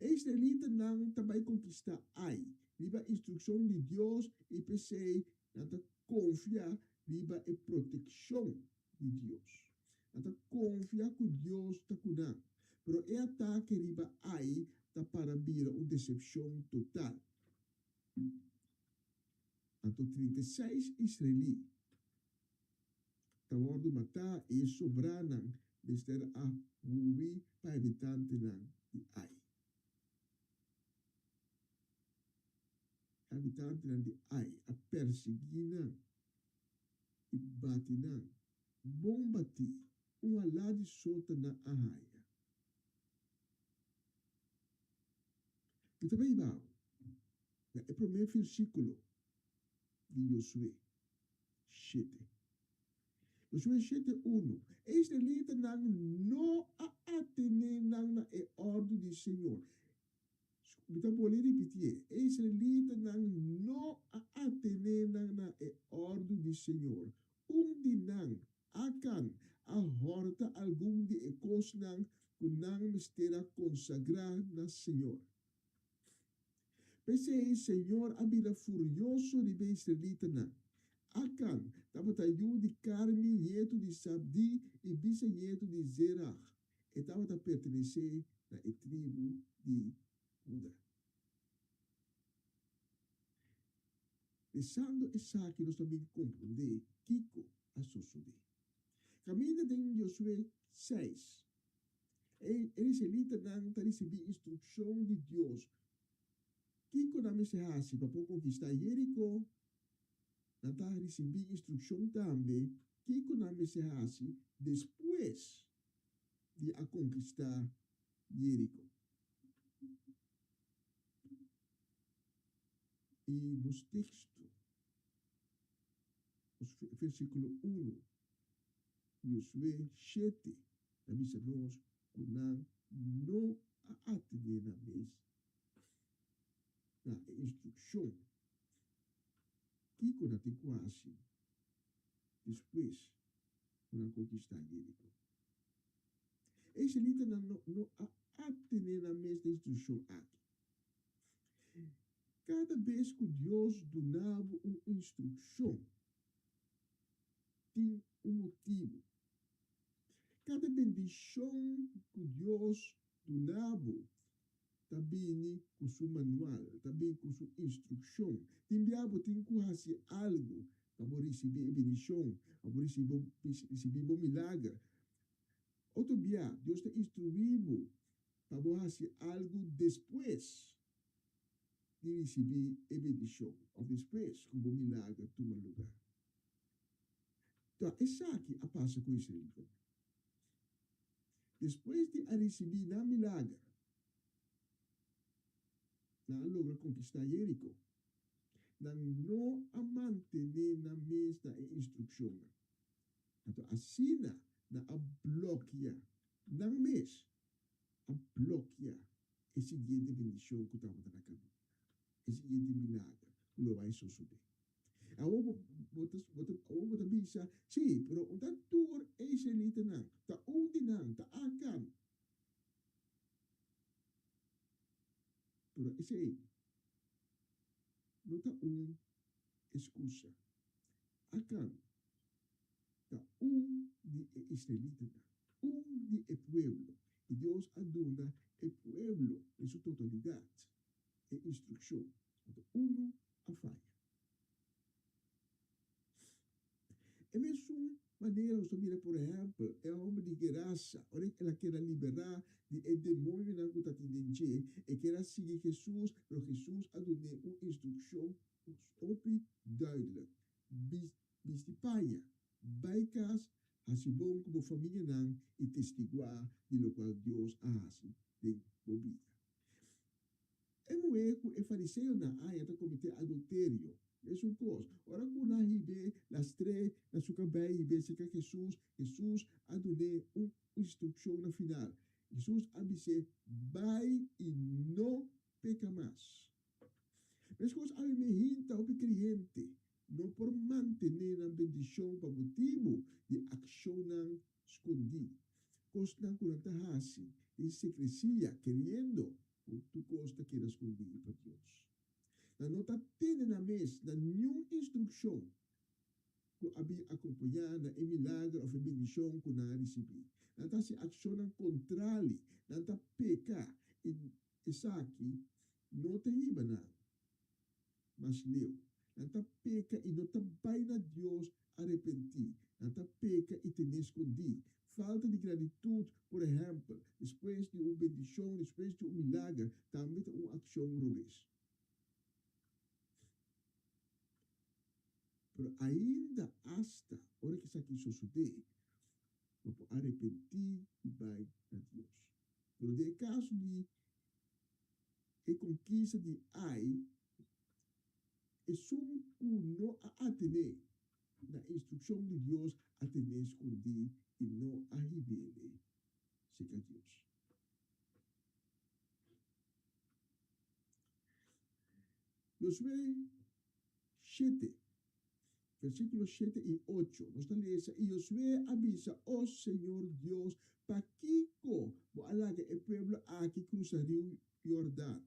A Israelita não vai conquistar Ai. Riba a instrução de Deus e pensei, não confia riba a proteção de Deus. Não confia que Deus está cuidando. Pero é ataque riba Ai está para vir uma decepção total. Então 36 israeli tawar do matar e sobrar não mister a movi para habitante não de Ai. Habitante não de Ai a perseguir não e bate não bombati uma lá de solta na arraia. E também vai é o primeiro versículo de Josué 7. Josué 7:1. Israelita não atende na ordem do Senhor. Então, vou repetir. Israelita não atende na ordem do Senhor. De não akan a horta algum de ecos não que não mistera consagrar na Senhor. Pensei, Senhor, abila furioso de bem Israelita não. Akan, estava tayo de Carmi, yeto de Sabdi e bisa yeto de Zerach. E estava a pertencer na tribo de Judá. Pensando essa que nós também compreender, Kiko a suceder. Caminha em Josué 6. E Israelita não receber instrução de Deus. Kiko não se hace para conquistar Jerico. Não receber instrução também. Kiko não se hace depois de a conquistar Jerico. E nos textos, versículo 1, Josué 7, na missa nós, não atende na mesa, na instrução, que quando tem quase, depois, quando conquistar Jerico. Esse lita não atende na mesa da instrução aqui. Cada vez que Deus donava uma instrução, tem um motivo. Cada bendición que Dios donava, também com seu manual, também com sua instrução. Timbiabo tem que fazer algo para receber bendição, para receber bom milagre. Outro dia, Deus está instruindo para fazer algo depois de receber a bendição, ou depois que o bom milagre toma lugar. Então, essa aqui a passa com Israel. Depois de receber na milagre, na logra conquistar Jerico, não a manter na mesma instrução. Então, assim, na a bloquear, não mês, a bloquear esse seguinte bendição que estava na caminho. Esse seguinte milagre que não vai suceder. Awo botar bisa, sim, pero o tour é israelita não, tá onde não, tá akan. Pero esse aí, não tá excusa. Akan, tá de israelita não, de pueblo. E Deus aduna o pueblo em sua totalidade, e instrução. Então, a falha. É mesmo maneira, você mira, por exemplo, é homem de graça, ora que ela quer liberar de demônio na conta de e quer seguir Jesus, mas Jesus a dado uma instrução open duidelijk. Bisti paia, baikas, hasibon como família não e testiguar de lo qual Deus hace de bobida. É moeco e fariseu na área do comitê adultério. É uma coisa. Ora, quando a ribe, las três, na sua cabeça, ribe, se que Jesus a dado uma instrução na final. Jesus a dizer, vai e não peca mais. Mas coisas a me hinta o cliente, não por manter a bendição para motivo de ação não escondida. Coisa não curanta hasi, em secrecia, querendo, o tu costa que era escondido para Deus. Na nota tem na mesa, na nenhuma instrução que havia acompanhado em milagre ou bendição que não recebi. Não está se ação contrária, não está pecar. E isso aqui não tem riba nada. Mas leu. Não está peca e não está vai na Deus arrepentir. Não está peca e tem escondido. Falta de gratitude, por exemplo, depois de uma bendição, depois de um milagre, também tem uma ação rubês. Pero ainda hasta hora que isso aqui suceder, não pode arrepentir e vai a Deus. Pero de caso de conquista de ai, é só não a atender na instrução de Deus, atender esconder e não a revele, se que Deus. Josué 7. Versículos 7 y 8. Nos lesa, y Josué avisa, oh Señor Dios, pa kiko, bo alaga el pueblo aquí cruzaría Jordán.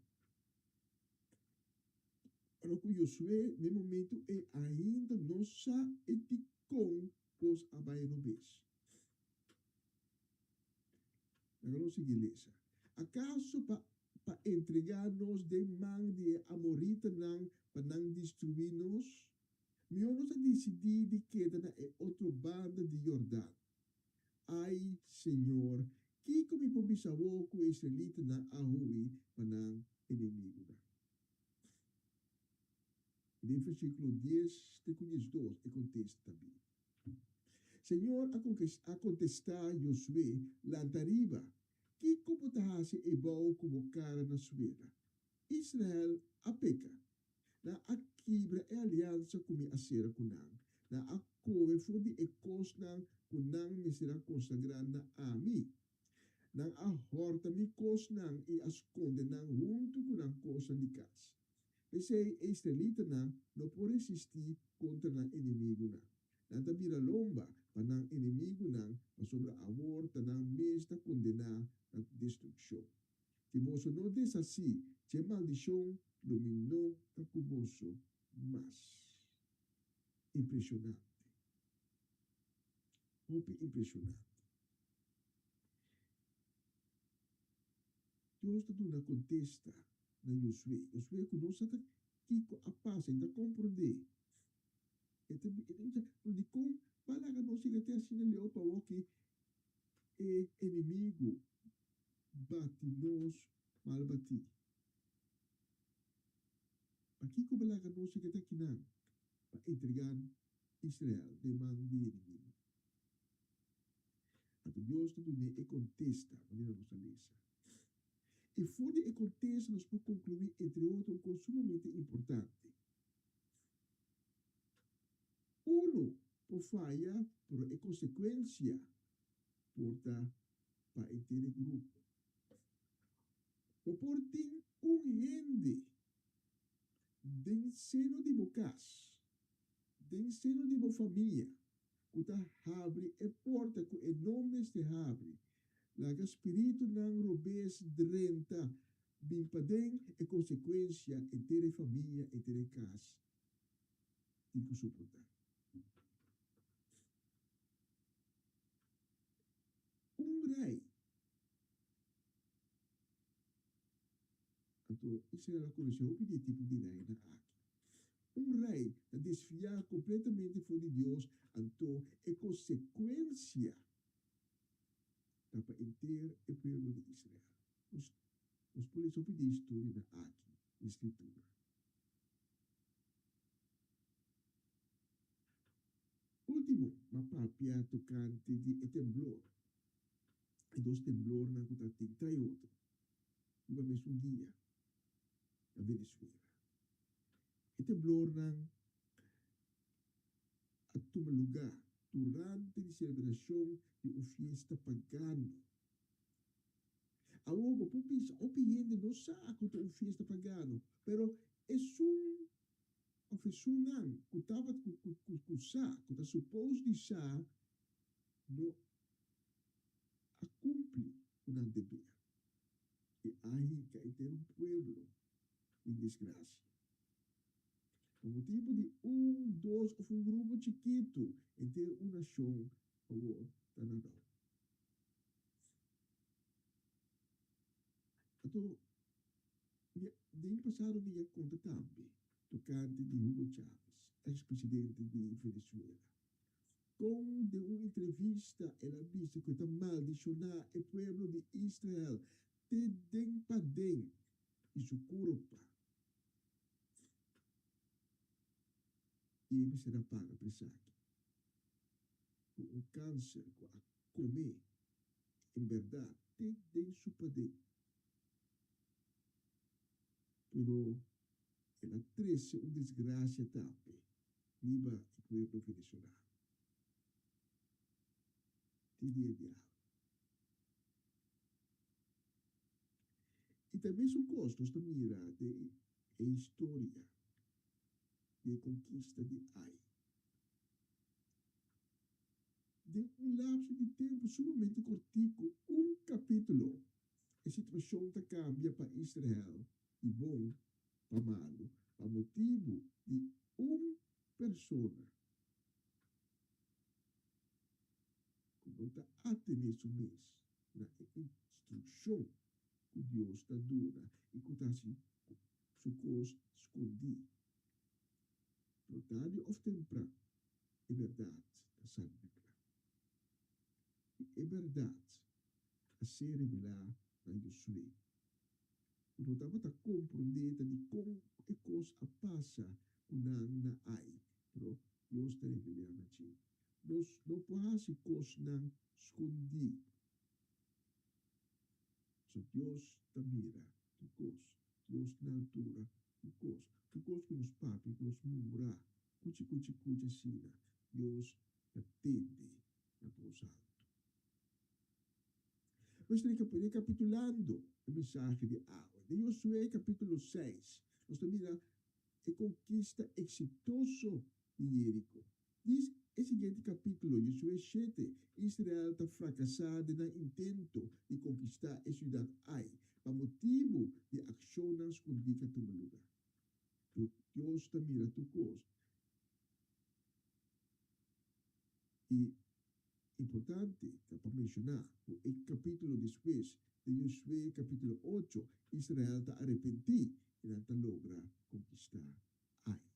Pero que Josué, no momento, ainda não sa eticon pos abairobes. Agora vamos seguir lesa. Acaso pa entregar-nos de mão de amorita não, para não destruir-nos? Mionos a decidir de queda na outra banda de Jordão. Ai, Senhor, que como pobisavo com israelita na ahui panang inimigo na. No versículo 10, te conhece 2, e contesta também. Senhor, a contestar Josué, lantariba, que como tahase e bau como cara na suela. Israel a peca. Na akibra e aliança com a sera kunang. Na akoe fundi e kosnang kunang mi será consagrada a mim. Na a horta mi kosnang e as condenang junto com a cosa de casa. Pensei, israelita não pode resistir contra o inimigo não. Não está vira lomba para o inimigo não, mas sobre a horta não mesmo condenar a destruição. Se você não diz assim, se maldição dominou a cuboso mais. Impressionante. Impressionante. Deus está dando contesta na Josué. Josué conosco está kiko a passa, ainda compreender. Então, de como palavra não chega até assim na leopa o que é inimigo bate nós mal bati. Aqui como palavra não chega até aqui não para entregar Israel de mão de inimigo. Então Deus está dando e contesta maneira nossa lista. E fora de contexto, nós podemos concluir, entre outros, coisa sumamente importante. Uno, por falha, por a consequência, porta para inteiro grupo. Por ter rende de seno de bocas, de seno de família, que está abre e porta com enormes de abre. Laga espírito não robes drenta, bem padem e consequência inteira família, inteira casa. Tem que suportar. Rei. Então, isso é a condição de tipo de rei na aqui. Rei a desfiar completamente fora de Deus, então é consequência para inteiro o povo de Israel. Os polícias pedem história na aqui, na escritura. Último, uma papia tocante de temblor. E dos temblor na que tem trai outro. Iba mesmo dia na Venezuela. E temblor na a toma lugar durante a celebração de uma fiesta pagana. A ovo pupis opiniende não sabe que é uma fiesta pagana, pero é a pessoa que estava com sa, que está suposto de sa, não a cumpre o dever. E aí que ter um povo em desgraça. Por motivo de dois ou grupo chiquito em ter uma nação ou tanadão. Então, nem passaram minha conta também, tocante de Hugo Chávez, ex-presidente de Venezuela. Com de uma entrevista, ela disse que está maldicionar o povo de Israel, de den para den, e sua culpa. E ele será paga por isso aqui. Com câncer, com a comer, em verdade, de den su poder. Pero ela trouxe uma desgraça também. Viva o povo venezuelano. Dia diabo. E também são costos da mira de história de conquista de AI. De lapso de tempo sumamente curtico, capítulo, a situação cambia para Israel, de bom para malo, para motivo de pessoa. Quando está atendendo isso mês, na instrução que Deus está dando e que está assim, socorro escondido. Tarde ou temprano, é verdade, a Bíblia. É verdade, a ser revelada na Josué. Quando estava a compreender de como a coisa passa na AI, mas Deus está revelando a ti. Nós não podemos coisas não escondidas. Deus está mira, tu coisa. Deus na altura, tu coisa. Tu coisa que nos papis, nos murmurar, cuchi, sina. Deus atende na voz alta. Nós estamos recapitulando a mensagem de água. De Josué, capítulo 6. Nós estamos vendo a conquista exitosa de Jerico. Diz o seguinte capítulo, Josué 7. Israel está fracassado no intento de conquistar a cidade Ai, por motivo de ações que indicam o lugar. Deus está mirando tu coisa. E Importante para mencionar, el capítulo después de Josué, capítulo 8, Israel está arrepentido y no logra conquistar ahí.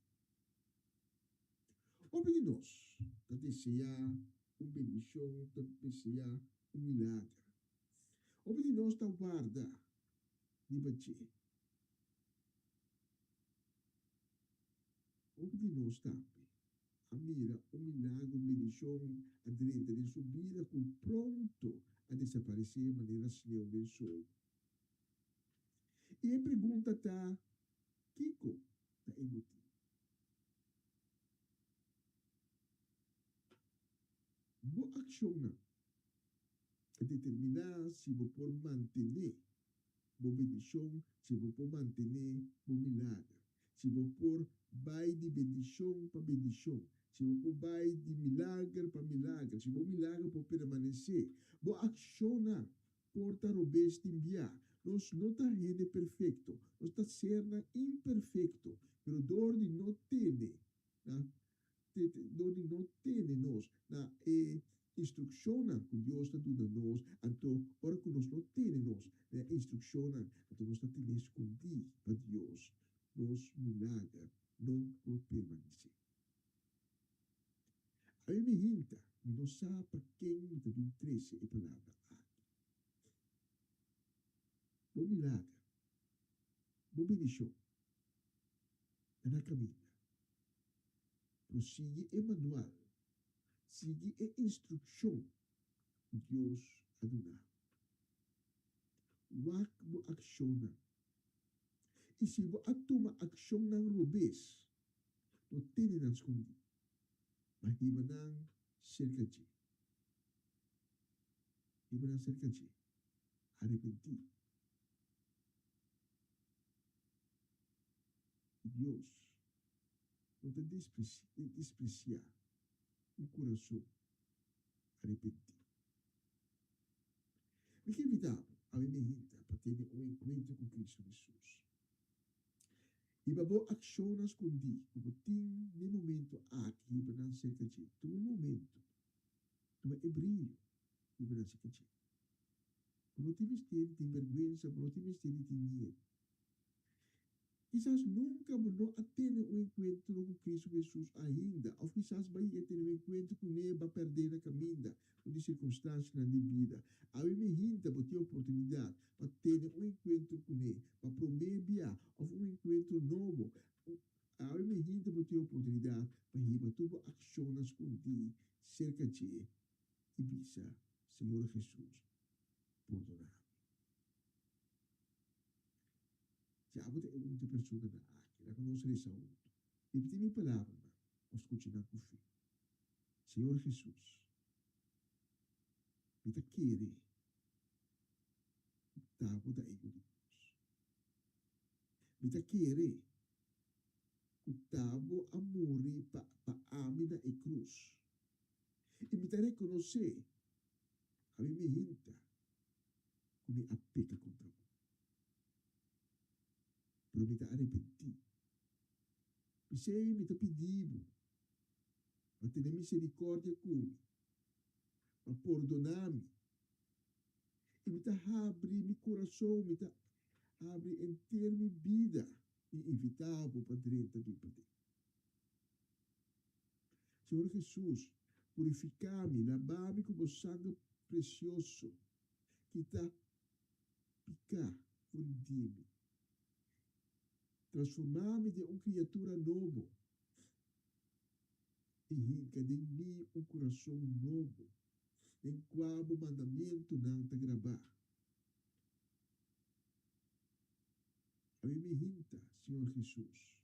Obedimos, que sea una bendición, que sea un milagro. Obedimos está guarda de bache. Obedimos también. A mira un milagro, bendición, adentro de su vida, con pronto a desaparecer de maneira sneu del sol. E a pergunta está, Kiko, está emotivo. Boa ação a determinar se vou por manter boa bendição, se vou por manter boa milagre, se vou por vai de bendição para bendição, se vou por vai de milagre para milagre, se vou milagre para permanecer. Boa ação porta robês de enviar. Nós não está gente perfeito, nós está serna imperfeito, pero dor de não ter, dor de não ter nós, na instrução que Deus está dando a nós, então, ora que nós não temos nós, a instrução, então nós está tendo escondido para Deus, nós milagre não por permanecer. A mim me hinta, e não sabe para quem está do interesse a palavra aqui. Bom milagre, bom bendição, na caminho. Prosigue o manual, siga a instrução que Deus a dado. Wak bo aksyon. E se bo atuma aksyon ng robes, no tinin ang skundi. Mahiba ng sirkaji. Iba ng sirkaji. Arrepenti. Deus não te despreciar o coração arrependido. Me que evitava a minha para ter um encontro com Cristo Jesus. E babo ação escondi, como tem no momento aqui, para não ser que tu momento, tu é hebreu, e para não ser que por não te vestir, tem vergonha, por não te vestir, tem medo. Quizás nunca não atende um encontro com Cristo Jesus ainda, ou quizás vai ter um encontro com ele, vai perder a caminho, por de circunstâncias na vida. A mim me hinta para ter oportunidade para ter um encontro com ele, para prometer um encontro novo. A mim me hinta para ter oportunidade para ir para tudo ações com ti, cerca de e bisa, Senhor Jesus, perdonar. Já vou ter muita pessoa na aqui, na nossa lição. E tem minha palavra, mas continuar com fé. Senhor Jesus, me querer o tabo da ego de Deus. Me querer o tabo a morrer para a mina e cruz. E me reconhecer a mim me hinta como a peca contra mim. Pero me arrepenti. Me pedido para ter misericórdia comigo, para perdonar-me. E me abre meu coração, me abre inteira minha vida e evitável para dentro de mim. Senhor Jesus, purificar-me, lavar-me com o sangue precioso que está picar por mim. Transformar-me de uma criatura nova e rica de mim um coração novo, em qual o mandamento não está gravar. A mim me hinta, Senhor Jesus,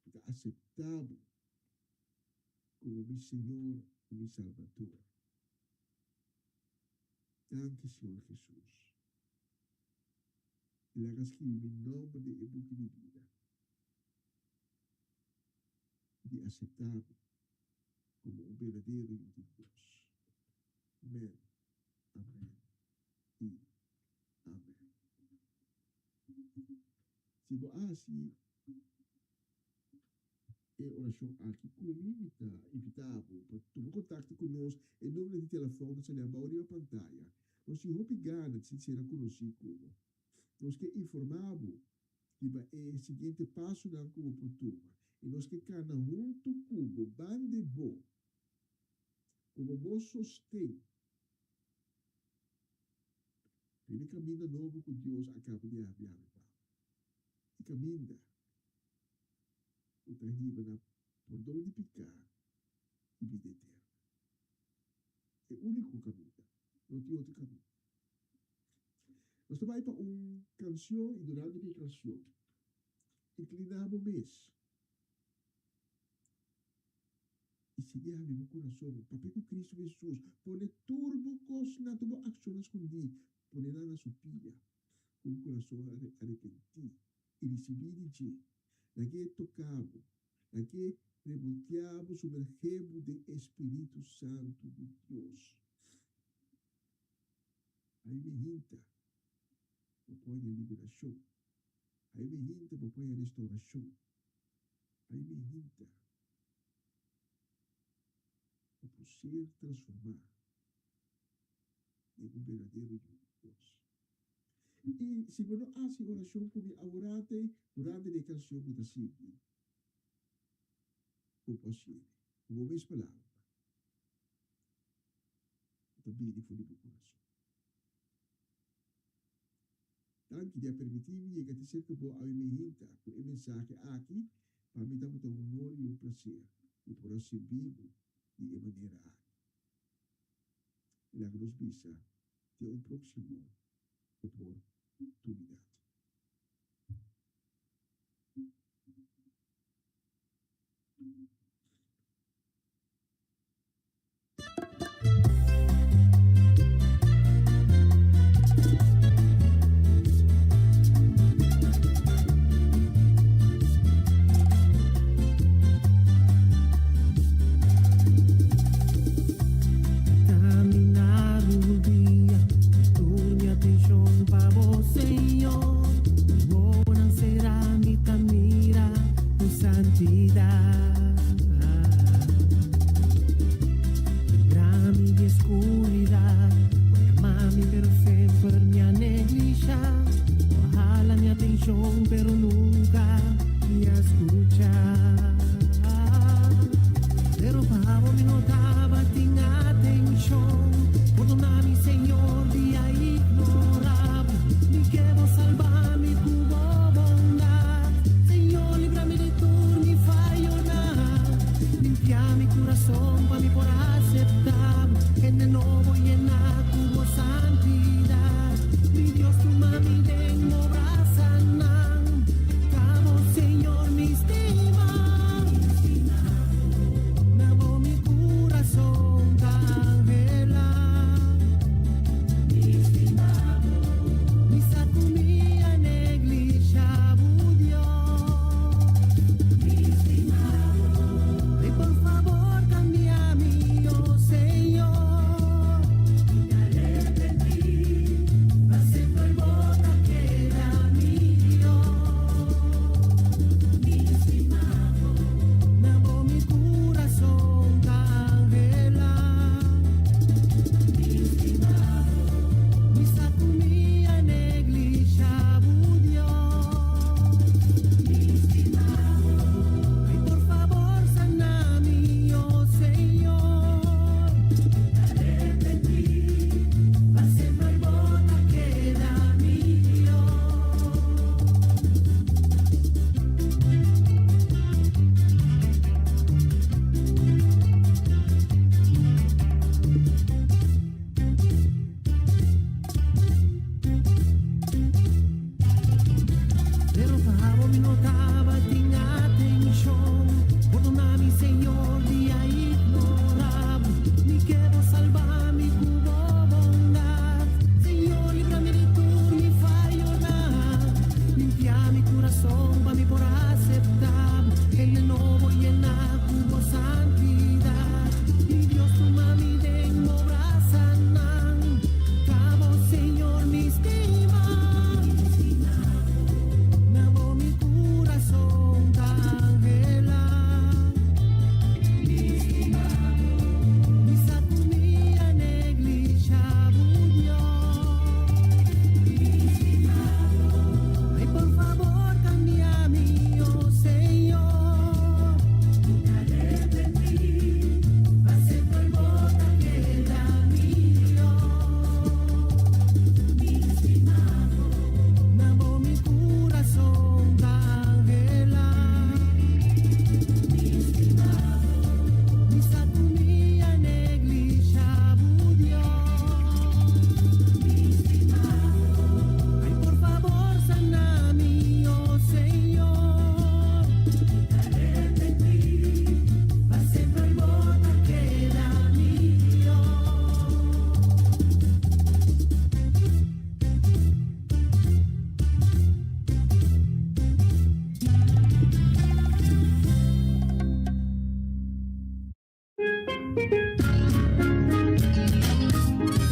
está aceitável como meu Senhor e meu Salvador. Danke, Senhor Jesus. E hagas que mi nombre de e-book de vida de aceptado como um verdadeiro hijo de Deus. Amém. Amém. E amém. Se você oração aqui comigo, invitado, para tomar contato conosco, e número de telefone que está ali na pantalla. Nós se hope gana de ser conosco. Nós que informamos que é o seguinte passo da cubo potuma. E nós que cana junto cubo, bande bo, como bo sostém. Ele caminha novo com Deus acaba de abrir. E caminha. O terrível na por onde picar e vida eterna. É o único caminho. Não tem outro caminho. Nós estamos aí para uma canção e durante a canção inclinamos o mês. E seguir a meu coração, papel com Cristo Jesus, pone turbo cos na tua ação escondida, pone na supia, com o coração arrepentir e receber de Deus. Naquele tocavo, naquele revolteavo sobre o rebo do Espírito Santo de Deus. Aí me hinta, propõe a liberação. Aí me hinta, propõe a restauração. Aí me hinta, para ser transformar em um verdadeiro Deus. E se você faz oração comigo, agora durante a canção que está seguindo, o possível, com as palavras, também de fone do coração. Tanto que permitir-me que te cerca boa a minha com a mensagem aqui, para me dar um honor e um prazer, e por servir de maneira aqui. E a grossa bisa, tem um próximo oportunidade. Caminar o dia, turne atenção para você, Senhor. Não será mi camira com santidade. Librami de escuridad, voy a amarme pero sempre me neglijar. Ojalá mi atención pero nunca me escuchar. Pero Pablo me notaba sin atención. Perdóname, Señor, día ignorable. Me quiero salvar mi tuvo bondad. Señor, líbrame de todo mi fallo nada. Limpia mi corazón para mí por aceptar. En el nuevo llenar tu santidad. Mi Dios, tu mami de obra sana. Cabo, Señor, mi estima. Nuevo mi corazón cangela. Mi estimado, mi saco mía negligible Dios. Mi estimado, y por favor cambia mi oh Señor. Me arrepentí, pasé por bota queda.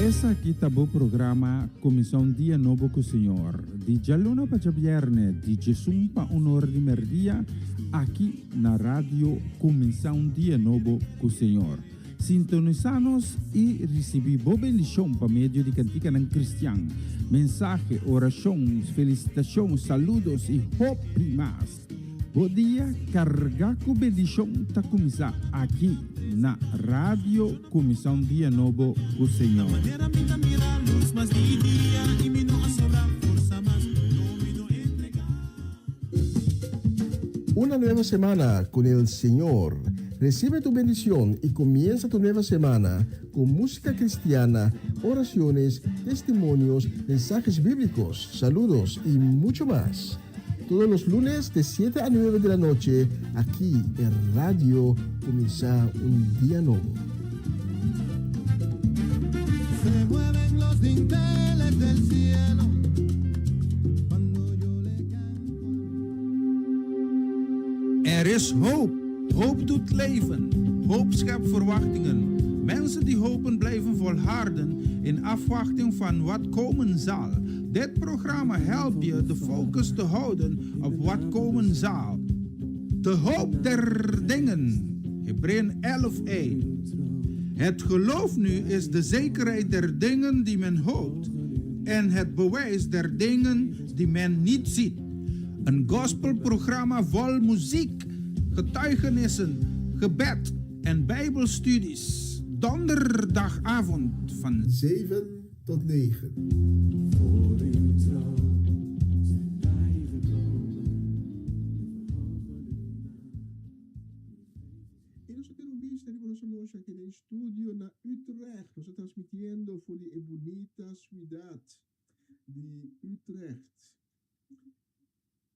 Essa aqui tá o programa Comissão Dia Novo com o Senhor. De Jaluna para Jabierne, de Jesus para Honor de Merdia, aqui na rádio Comissão Dia Novo com o Senhor. Sintonizanos e recebi boa bendição para meio de cantiga não cristã. Mensagem, orações, felicitações, saludos e hope mais. Bom dia, carregar com bendição tá começar aqui na rádio Comissão Dia Novo com o Senhor. Una nueva semana con el Señor. Recibe tu bendición y comienza tu nueva semana con música cristiana, oraciones, testimonios, mensajes bíblicos, saludos y mucho más. Todos los lunes de 7 a 9 de la noche, aquí en Radio Comienza un Día Nuevo. Se mueven los dinteles del cielo cuando yo le canto. Er is hoop. Hoop doet leven. Hoop schept verwachtingen. Mensen die hopen blijven volharden in afwachting van wat komen zal. Dit programma helpt je de focus te houden op wat komen zal. De hoop der dingen. Hebreeën 11:1. Het geloof nu is de zekerheid der dingen die men hoopt en het bewijs der dingen die men niet ziet. Een gospelprogramma vol muziek, getuigenissen, gebed en bijbelstudies. Donderdagavond van 7 tot 9. Aquí en el estudio na Utrecht. Nos está transmitiendo por la bonita ciudad de Utrecht,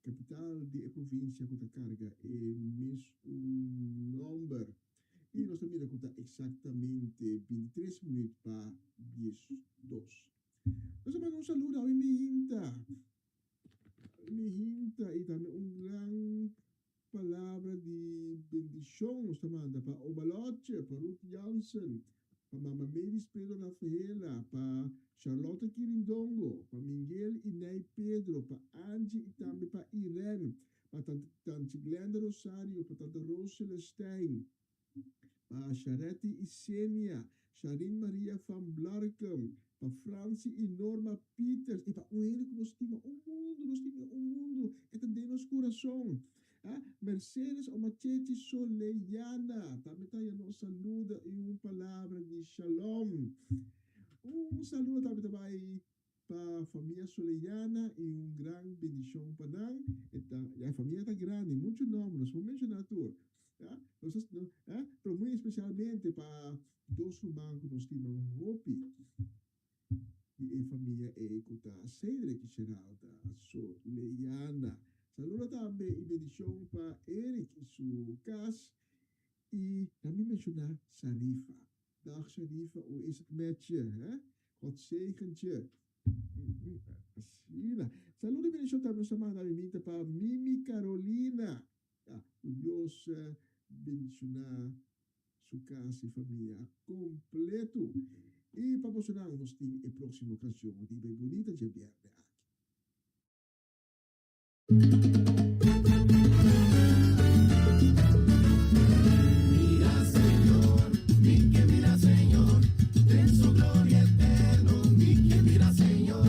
capital de la provincia de Carga, mis un nombre. Y nos también conta exactamente 23 minutos para 12. Nos manda un saludo a mi hinta y también un gran palabra de bendición nos manda para Obaloche, para Ruth Jansen, para Mama Melis Pedro Rafaela, para Charlotte Quirindongo, para Miguel y Ney Pedro, para Angie y también para Irene, para Tante Glenda Rosario, para Tante Rosela Stein, para Charette y Senia, Sharin Maria van Blarkum, para Francie y Norma Peters, y para un hele que nos estima un mundo, este de nos corazón. Mercedes Omachechi Soleyana, también nos saluda y una palabra de shalom. Un saludo también para familia Soleyana y una gran bendición para la familia está grande, muchos nombres, vou mencionar tudo. Pero muy especialmente para dos humanos que nos tienen Hopi y familia Ecota Cedric Geralda Soleyana. Saludo también y bendición para Eric y su casa. Y también mencionar Sharifa. Dag Sharifa, hoe is het met je? God zegent je. Saludo y bendición también para Mimi Carolina. Dios bendicionar su casa y familia completo. Y para posicionarnos en la próxima canción de Bonita de Viernes. Mira Señor, mi que mira Señor, en su gloria eterna, mi que mira Señor,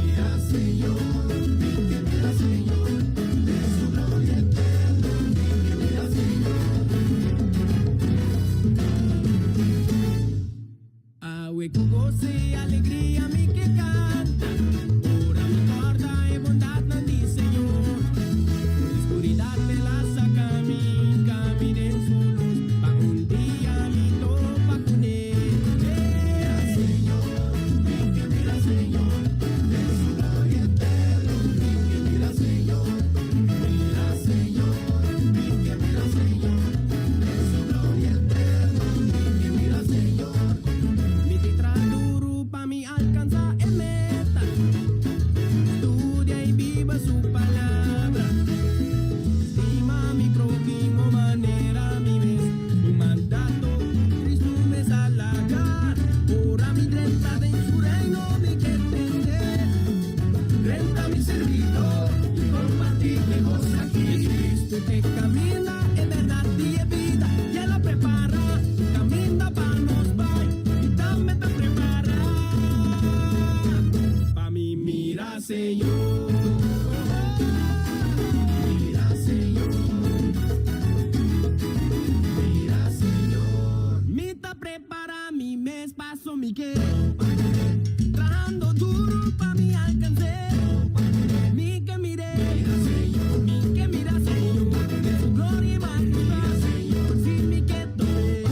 mira Señor, mi que mira Señor, en su gloria eterna, mi que mira Señor. Awe con gozo y alegría mi que canta, ora mi guarda y bondad nan di Señor. Por la oscuridad me la saca mi camine en su luz, pa un día mi topa con él. Mira Señor, mi que mira Señor, en su gloria eterna, mi que mira Señor, mira Señor, mi que mira Señor, en su gloria eterna, mi que mira Señor. Mi te traduro pa mi alcanza e meta, Señor. Mira, Señor. Mira, Señor. Mita prepara mi mes, paso mi que. Trabajando duro pa' mi alcance. Mi que mire. Mira, Señor. Mi que mira, Señor. De su gloria y majestad. Señor. Si mi que tome.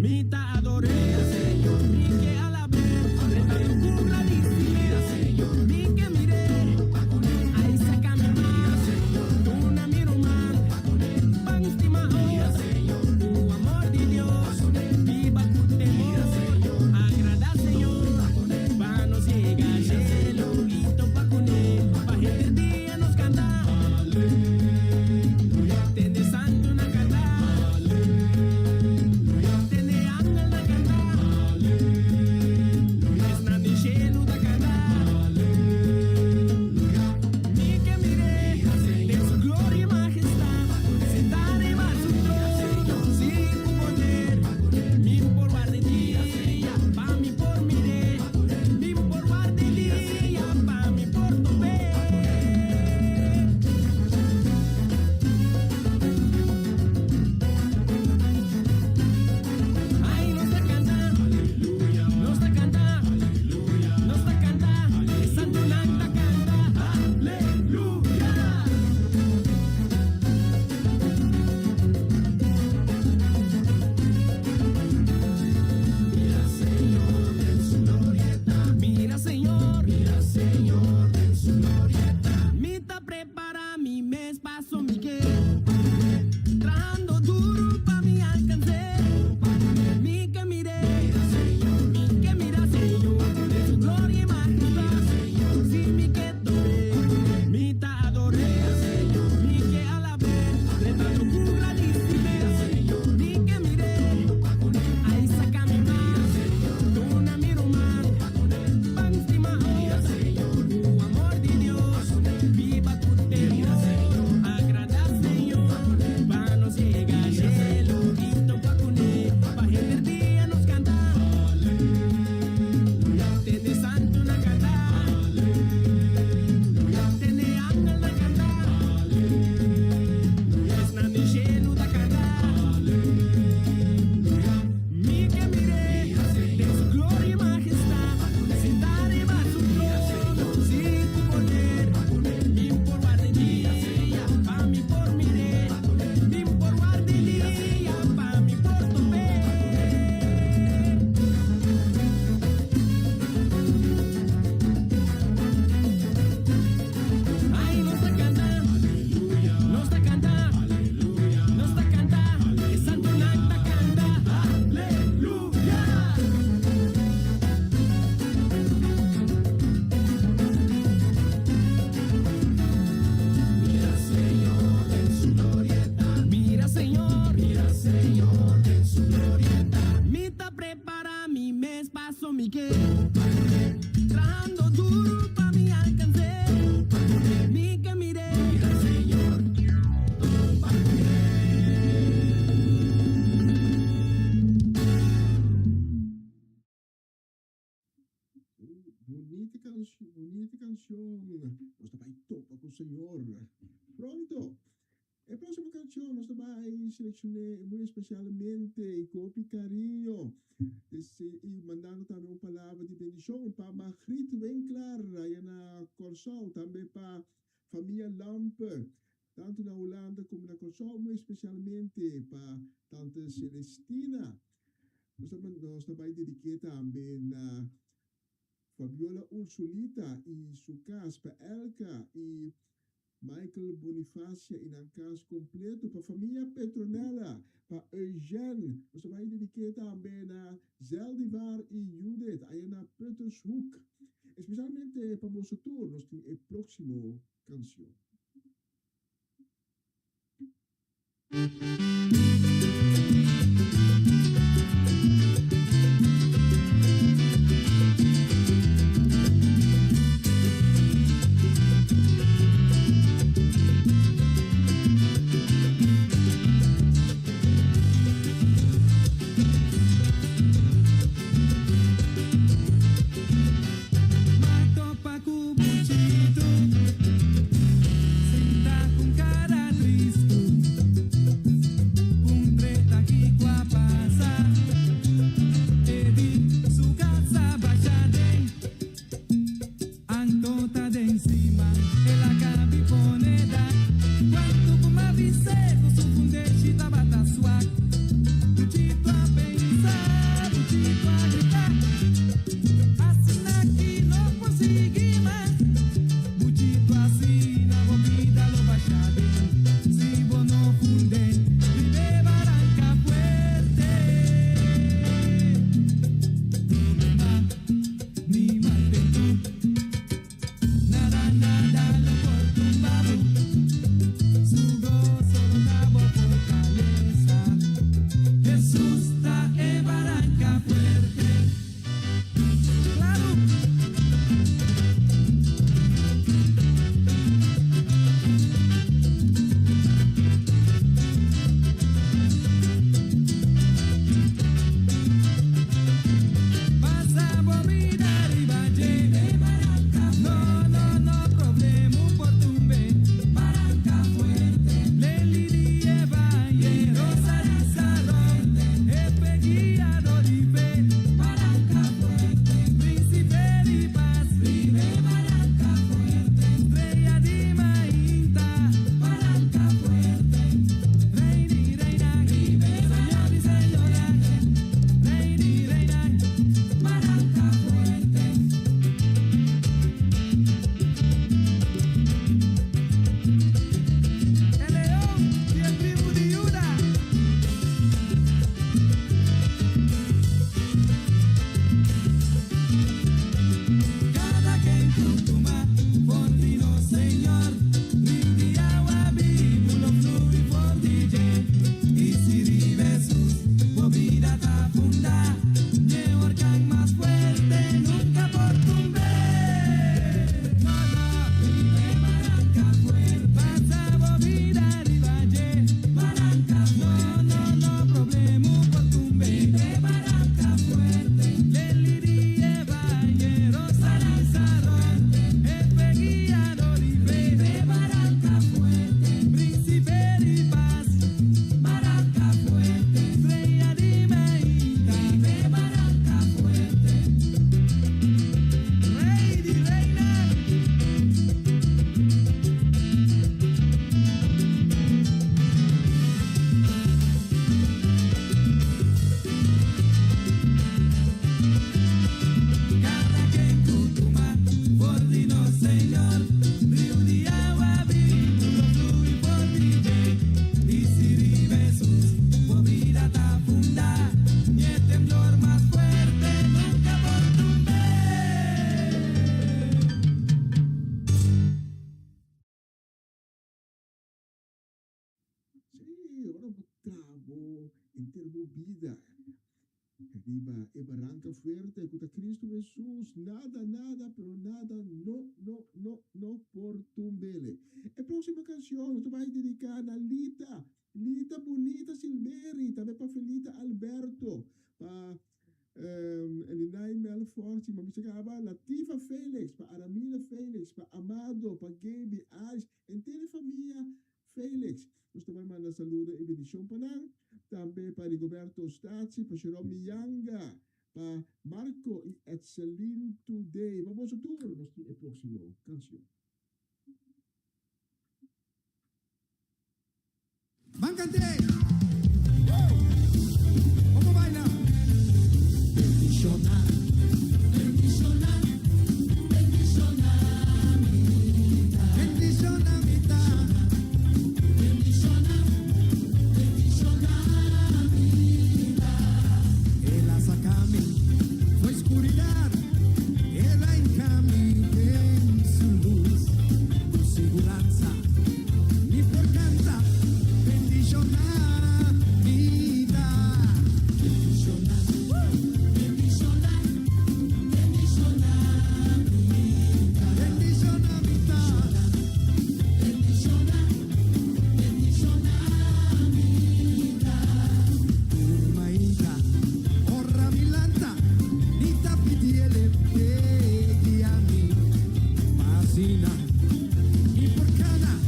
Mita adore. Señor. Mi que alabe. Preparo cubra disciplina. Señor. Mi que mire. Ahí sácame más. Señor. Una miro más. Pan estima oh. Señor. Tu amor de Dios. Viva tu temor. Agrada Señor. Vanos llega cielo. Guito pa' cune. Pa' gente el día nos canta. Tende santo na canta. Tende ángel na canta. Es na ni cielo da canta. Mi que mire de su gloria y majestad. Sentar en su trono. Sin poder. Mi por guardería. Pa' mi por mire. Mi por guardería. Pa' mi por tu ver. Ay, nos está cantando, aleluya, nos está cantando, aleluya, nos está cantando, el santo nacta canta, aleluya. Mira, Señor, en su glorieta, mira, Señor, en su glorieta. Mita prepara mi mes, paso mi que. Trabajando duro pa' mi alcance. Mi que mire. Mi que mira, Señor. De su gloria y majestad. Si mi que tome. Mita adore. Mi que alabe. Preparo cubra disciplina. Mi que mire. Ahí sácame más. Una miro más. Pan estima oh. Tu amor de Dios. Viva tu temor. Agrada Señor. Vanos llega cielo. Guito pa' cune. Pa' gente el día nos canta. Tende santo na canta. Tende ángel na canta. Es na ni cielo da canta. Mi que mire de su gloria y majestad. Sentar en su trono. Sin tu poder. Mi por guardería. Pa' mi por mire. Mi por guardería. Pa' mi por tu ver. Ay, nos está cantando, aleluya, nos está cantando, aleluya, nos está cantando, el santo nacta canta, aleluya. Mira, Señor, en su glorieta, mira, Señor, en su glorieta. Mita prepara mi mes, paso mi que. Trabajando duro pa' mi alcance. Mi que mire. Mira, Señor. Todo pa' Bonita canción. Nos vai topa com o Senhor. Pronto. A próxima canção nós vai selecionar muito especialmente e com carinho. E mandando também uma palavra de bendição para Margriet Winkler, aí na Corsol, também para família Lampe, tanto na Holanda como na Corsol, muito especialmente para tante Celestina. Nós também dedicamos também a Fabiola Ursulita e Sucas, para Elka e Michael Bonifácia in een caso completo para a família Petronella, para Eugène, nós vamos dedicar também a Zeldivar e Judith, aí na Puttershoek. Especialmente para o nosso tour, nós temos a próxima canção. Mato pa' cubuchito. bo interbo vida. Arriba, e barranca fuerte, contra Cristo Jesús, nada, nada, pero nada, no por tumbele. E próxima canção, tu vai dedicar a Lita, Lita Bonita Silveri, também para Felita Alberto, para Elinay Melforti, mas você acaba Latifa Felix, para Aramina Felix, para Amado, para Gaby, Alice, inteira família Felix. Nós também mandamos saludo e bendição para nós. Também para Rigoberto Stazzi, para Jerome Yanga, para Marco e Etzelin Today. Vamos a tour, nós temos a próxima canção. Van cantar! Vamos bailar! Bendicionar, bendicionar, bendicionar mi vida. Bendiciona mi vida. Bendicionar, bendicionar mi vida. Ela saca-me da escuridão, ela encaminha em sua luz, com segurança, me porcanta, bendicionar vida. Bendicionar, bendicionar, bendicionar mi vida. Bendiciona vida, Bendicionar, bendicionar mi vida. uma inca, ora milanta, nita pidiele, guiami, pasina, mi porcana,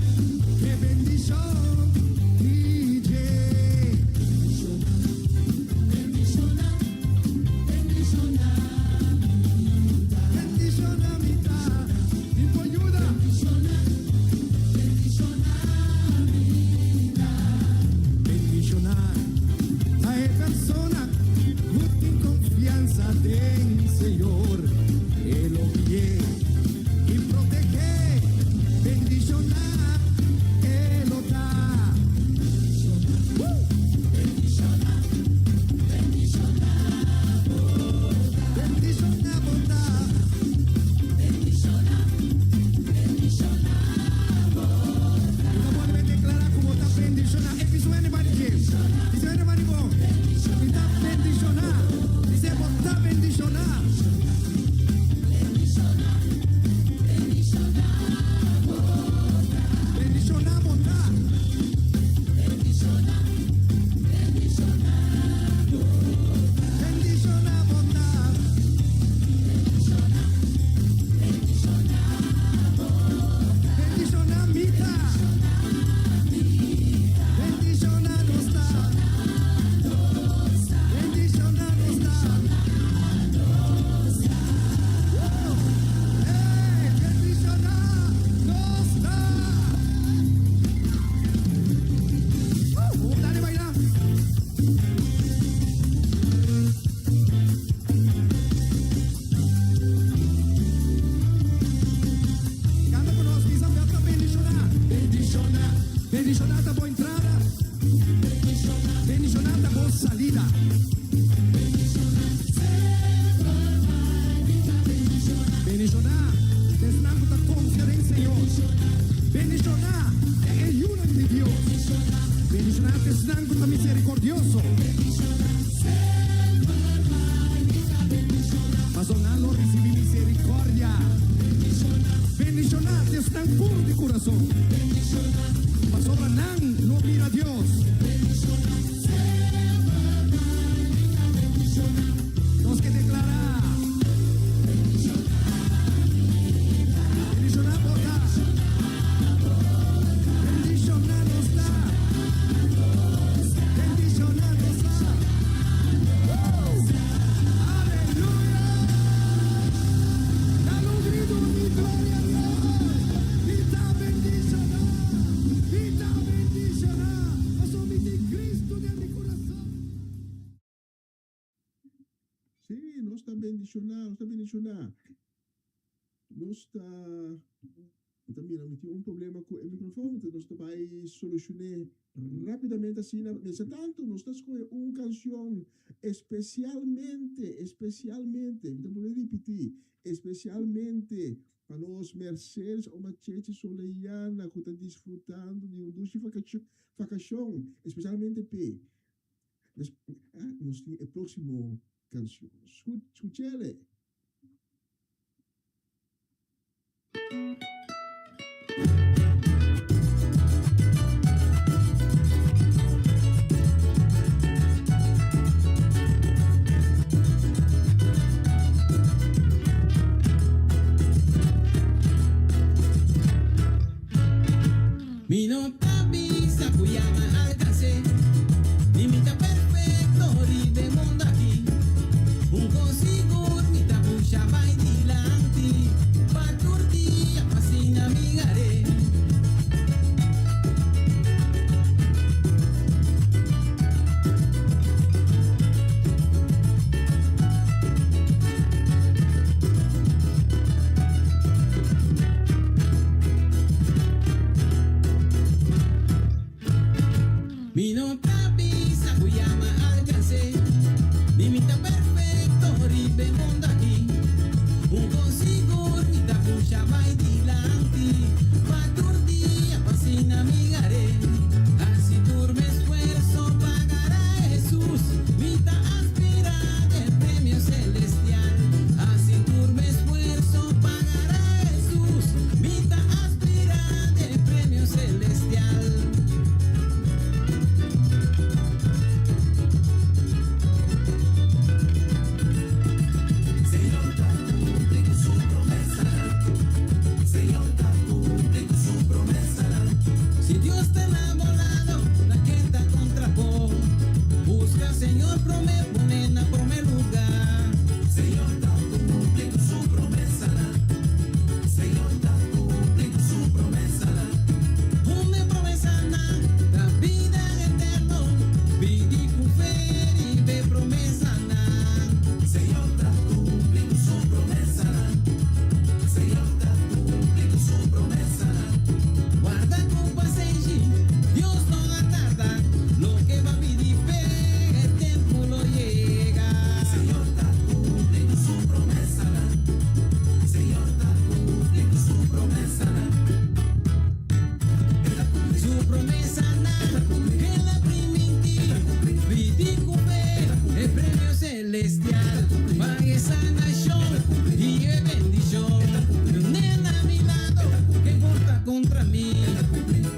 que bendición, DJ. Bendicionar, bendicionar mi vida. Bendiciona vida, mi ayuda. Bendicionar, bendicionar mi vida. Bendicionar a persona que tem confiança em Senhor, Ele ouvir e proteger. Bendicionar, Ele dá. Bendicionar, bendicionar, Bendicionar, bondade. bendicionar, bendicionar. Você pode declarar como está bendicionar. É isso anybody give. Isso anybody go. Está bendicionar. Isso é botar bendicionar. Bendicionar, botar. Bendicionar, botar. Bendicionar, mita. Bendicionar, nos dá. Bendicionar, nos dá. Ei, bendicionar, nos dá. Vamos dar e bailar. Canta conosco, Isabel, tá bendicionar. Bendicionar, tá boa entrada. Bendicionar, tá boa salida. Bendicionar, desnando da confiança em Senhor. Bendicionar, é uno de Deus. Bendicionar, desnando da misericordioso. Pasonalo recibe misericórdia. Bendicionar, desnando puro de coração. Pasobranan, no mira a Deus. Nós que declarar. Bendicionar, botar. Bendicionar, nos dá. Bendicionar, nos dá. Aleluia! Dá um grito de glória a Deus. Vida bendicionar. Vida bendicionar. Nós somos de Cristo dentro do coração. Sim, nós está bendicionar, nós está bendicionar. Nós está... Também não tem problema com o microfone, então nós vai solucionar rapidamente assim. Mas tanto, nós estamos com uma canção especialmente, então vou repetir, especialmente para nós Mercedes, uma cheche soleiana que está desfrutando de um doce vacação, especialmente para Nos el próximo canción. Escúchele. Mi nota visa cuyama alcancé, limita perfecto de mundo aquí. Un consigo mi tapucha va y dilanti, pa' turdia fascina mi gare. Mi nota visa cuyama alcancé, limita perfecto ribe mundo aquí. Un consigo mi tapucha va y dilanti, pa' turdia fascina mi gare. Así turme esfuerzo pagará Jesús, mita aspira del premio celestial. Así turme esfuerzo pagará Jesús, mita aspira del premio celestial. Si Dios te la ha volado, la gente contra vos. Busca, Señor, pone en primer lugar. Señor, cumple su promesa. Señor, cumple su promesa. Una promesa la vida eterna. Pidi cufer y ve promesa. Señor, cumple su promesa. Señor, cumple su promesa. Guarda con paseji, Dios no atarda, lo que va a pedir el tiempo lo llega. Señor, cumple su promesa. Señor, cumple su promesa. Su promesa que la primitiva, pedir el premio celestial, pague sanación y bendición. Nena a mi lado, que porta contra mí.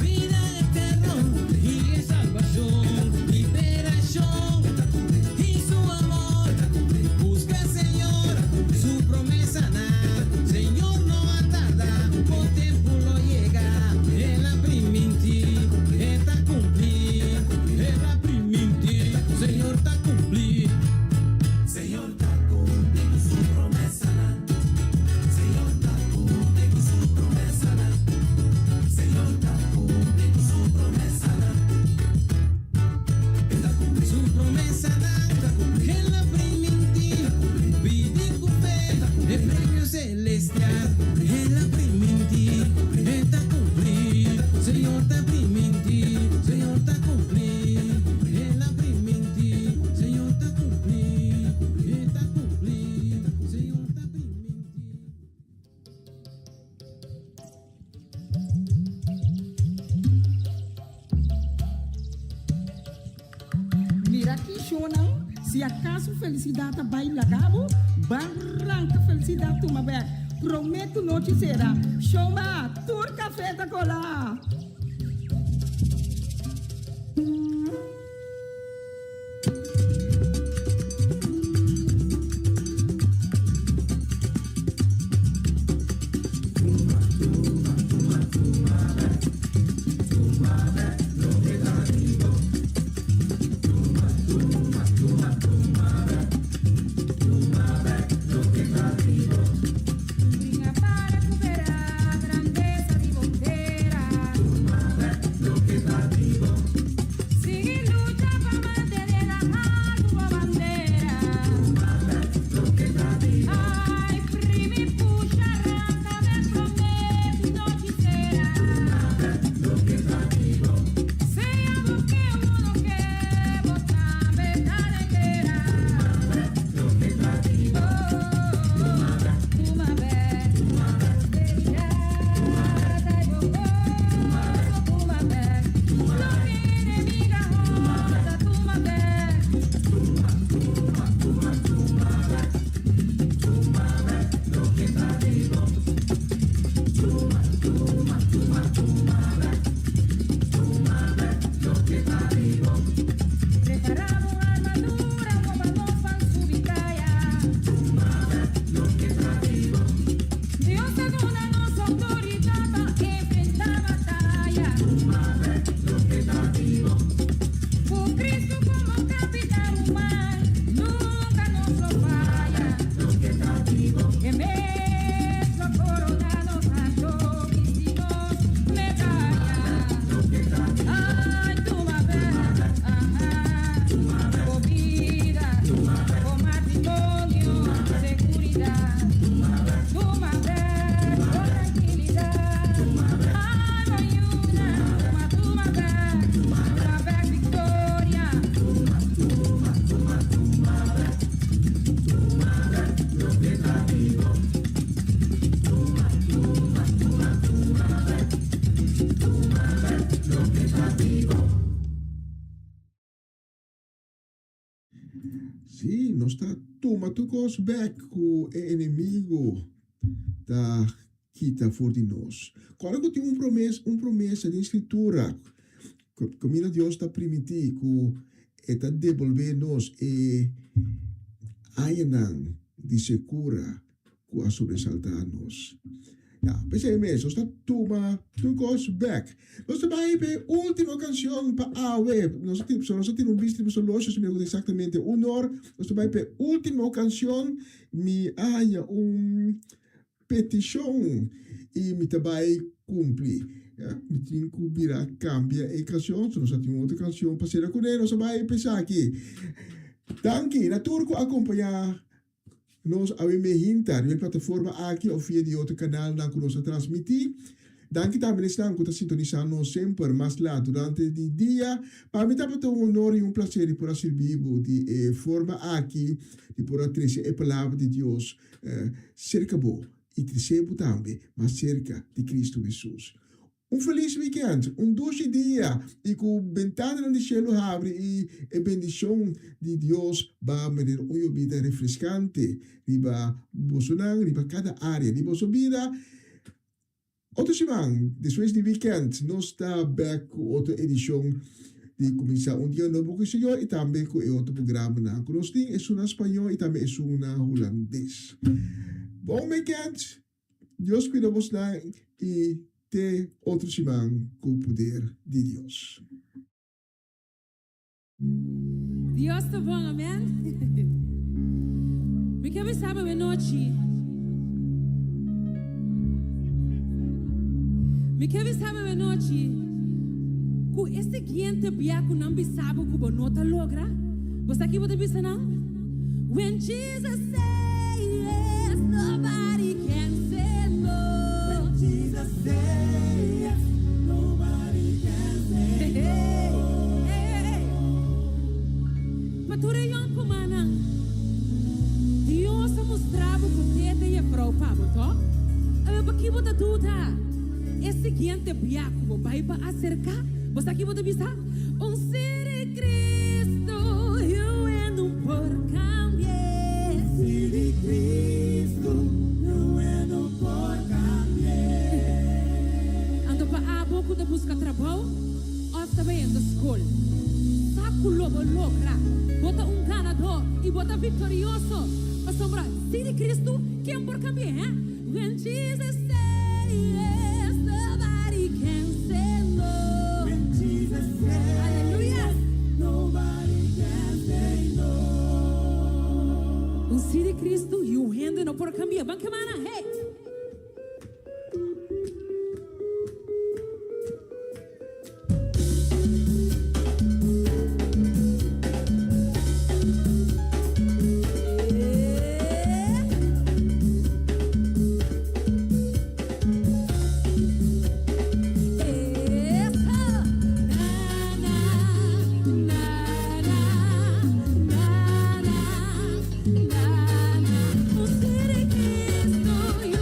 Vida eterna y salvación, liberación y su amor. Busca, Señor, su promesa. Señor, no atarda, por tiempo lo llega. En la primitiva, está cumplir. En la primitiva, Señor, está cumplir. Señor, está cumpliendo su promesa. Señor, está cumpliendo su promesa. Señor, está cumpliendo su promesa. Su promesa en la primitiva, pidi cumplir el premio celestial. En la primitiva, está cumplir. Señor, está primitiva, Señor, está cumplir. En la primitiva, Señor, está cumplir. Está cumplir, Señor, está primitiva. Mira aqui, Shonang, se acaso felicidade vai lagabo, barranca felicidade tu mabé. Prometo não te será. Shoma, tur café da colar. Vinha para cooperar, grandeza de bandeira. Sim, nós está toma tocos back com o inimigo da quita for de nós. Quando eu tenho promessa de escritura, como Deus está permitindo que está devolver-nos e ainda de segura com a sobressaltar-nos. Pensei mesmo, está toma tocos back. Nós também para a última canção para a web. Nós temos visto lojas, me exatamente 1 hora. Nós também para a última canção, me há petição e me também cumprir. Me tenho que virar, cambia a canção. Nós temos outra canção para ser com ele. Nós também pensar aqui. Danke, na turco acompanhar. Nós avemos a plataforma aqui ou via de outro canal que nós transmitimos. Danke também estão que sintonizando sempre mais lá durante o dia. Para mim também é um honor e um prazer por servir de forma aqui e por trazer a palavra de Deus cerca bo e trazer também mais cerca de Cristo Jesus. Feliz weekend, doce dia e com ventana no cielo abre e a bendição de Deus vai manter uma vida refrescante, riba Bolsonaro, riba cada área de vossa vida. Outra semana, depois do weekend, nós está back com outra edição de começar dia novo com o Senhor e também com outro programa na nós temos um espanhol e também um holandês. Bom weekend, Deus cuida vos e te outra semana com o poder de Deus. Deus está bom, amém? Me quer saber a noite. Me quer saber a noite. Com esse guiante biaco não sabe que bonota logra. Você aqui pode pensar não? When Jesus says yes, nobody can say no. When Jesus says yes, nobody can say no. Hey. Pature yon kumana. Deus mostrava que tete e prova, tá? Eu aqui vou dar tudo. Esse guiante biaco vai para acercar. Você aqui pode pensar? Ser Cristo, eu ando por cambiar. Ser Cristo, eu ando por cambiar. Ando para a boca da busca trabalho, ou também ando escola. Saco lobo logra, bota ganador e bota vitorioso. A sombra, ser Cristo, quem por cambiar? When Jesus says yes, nobody can say no. When Jesus says hallelujah, nobody can say no. Ser Cristo e o rende não por cambiar. Vamos que mana, hey. Cristo,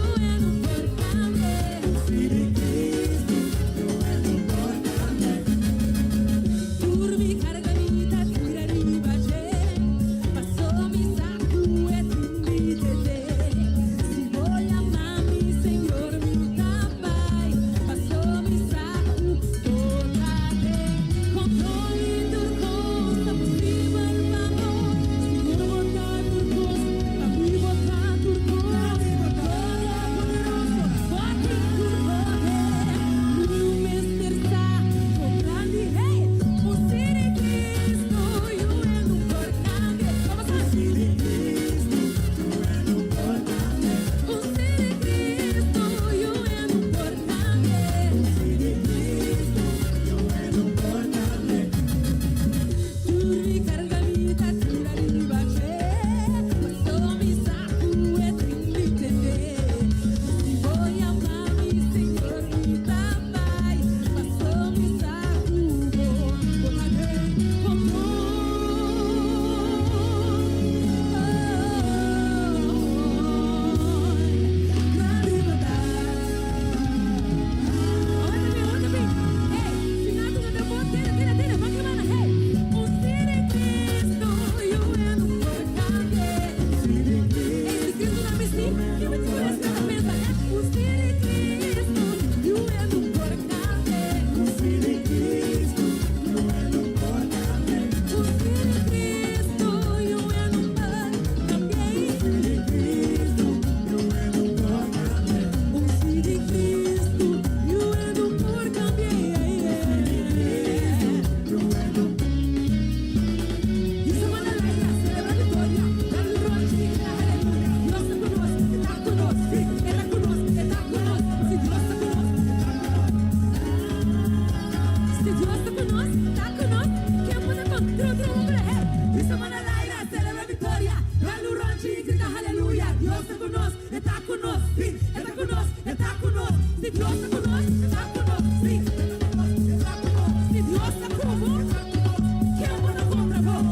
conosco, sim, está conosco, está conosco. Se Deus está conosco, está conosco, sim, está conosco, está conosco. Se Deus está conosco, quem manda contra vós?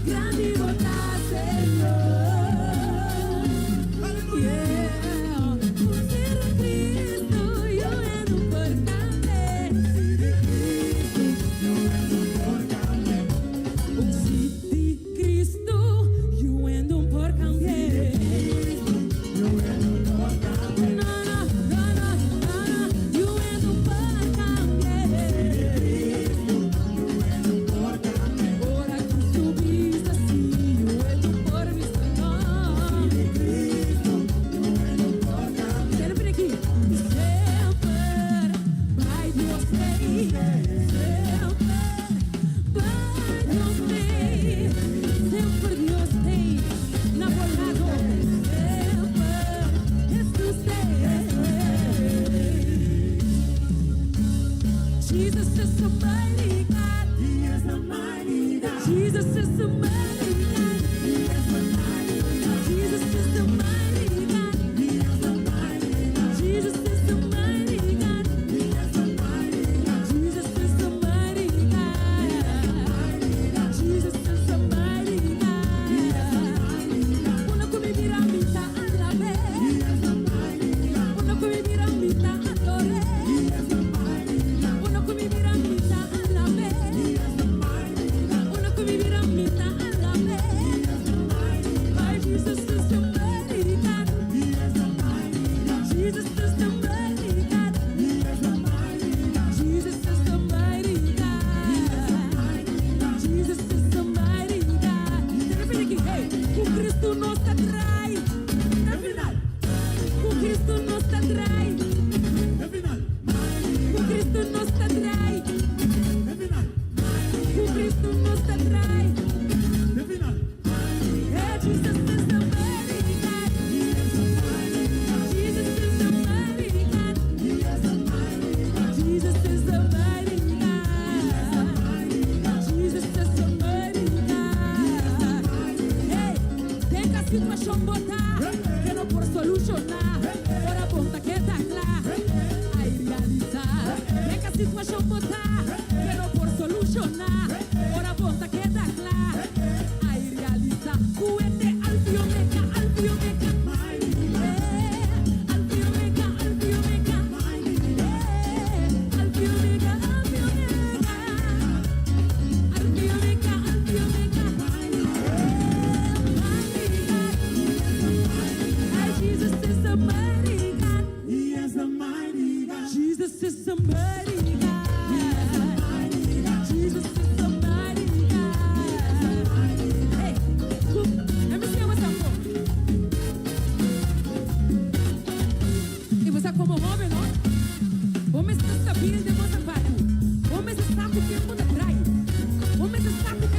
Grande vontade, Senhor. Jesus is the mighty God. He is the mighty God. Jesus is the mighty God. He is the mighty God. Jesus is the mighty God. He is the mighty God. Jesus is the mighty God. He is the mighty God. Jesus is the mighty God. Jesus is the mighty God. He is the mighty God. Una come piramita alla me. He is the mighty God. Una come piramita adore. He is the mighty God. Una come piramita alla me. He is the mighty God. Una come piramita alla me. He is the mighty God. My Jesus is the mighty God. He is the mighty God. Jesus is the mighty God. He is the mighty God. Jesus is the mighty God. Jesus is the mighty God. Hey, o Cristo nos atrai. É final. O Cristo nos atrai. É final. O Cristo nos atrai. É final. O Cristo nos atrai. É final. Yeah, Jesus is the mighty God. He is the mighty God. Jesus is the mighty God. He is the mighty God. Jesus is the mighty God. Jesus is the mighty God. Hey, tem que a situação botar, que não por solucionar. Ora ponta que tá claro, aí realizar. Tem que a situação botar, que não por solucionar. Ora ponta que tá claro, aí realizar. Cuete alfiomeca, alfiomeca, alfiomeca, alfiomeca, alfiomeca, alfiomeca, alfiomeca, Jesus is the mighty God. He is the mighty God. Jesus is the mighty God. Jesus is the mighty God. Hey, let me see what's up. E você como homem, não? Homem está sabendo de você, pai. Homem está com o tempo de trás. Homem está com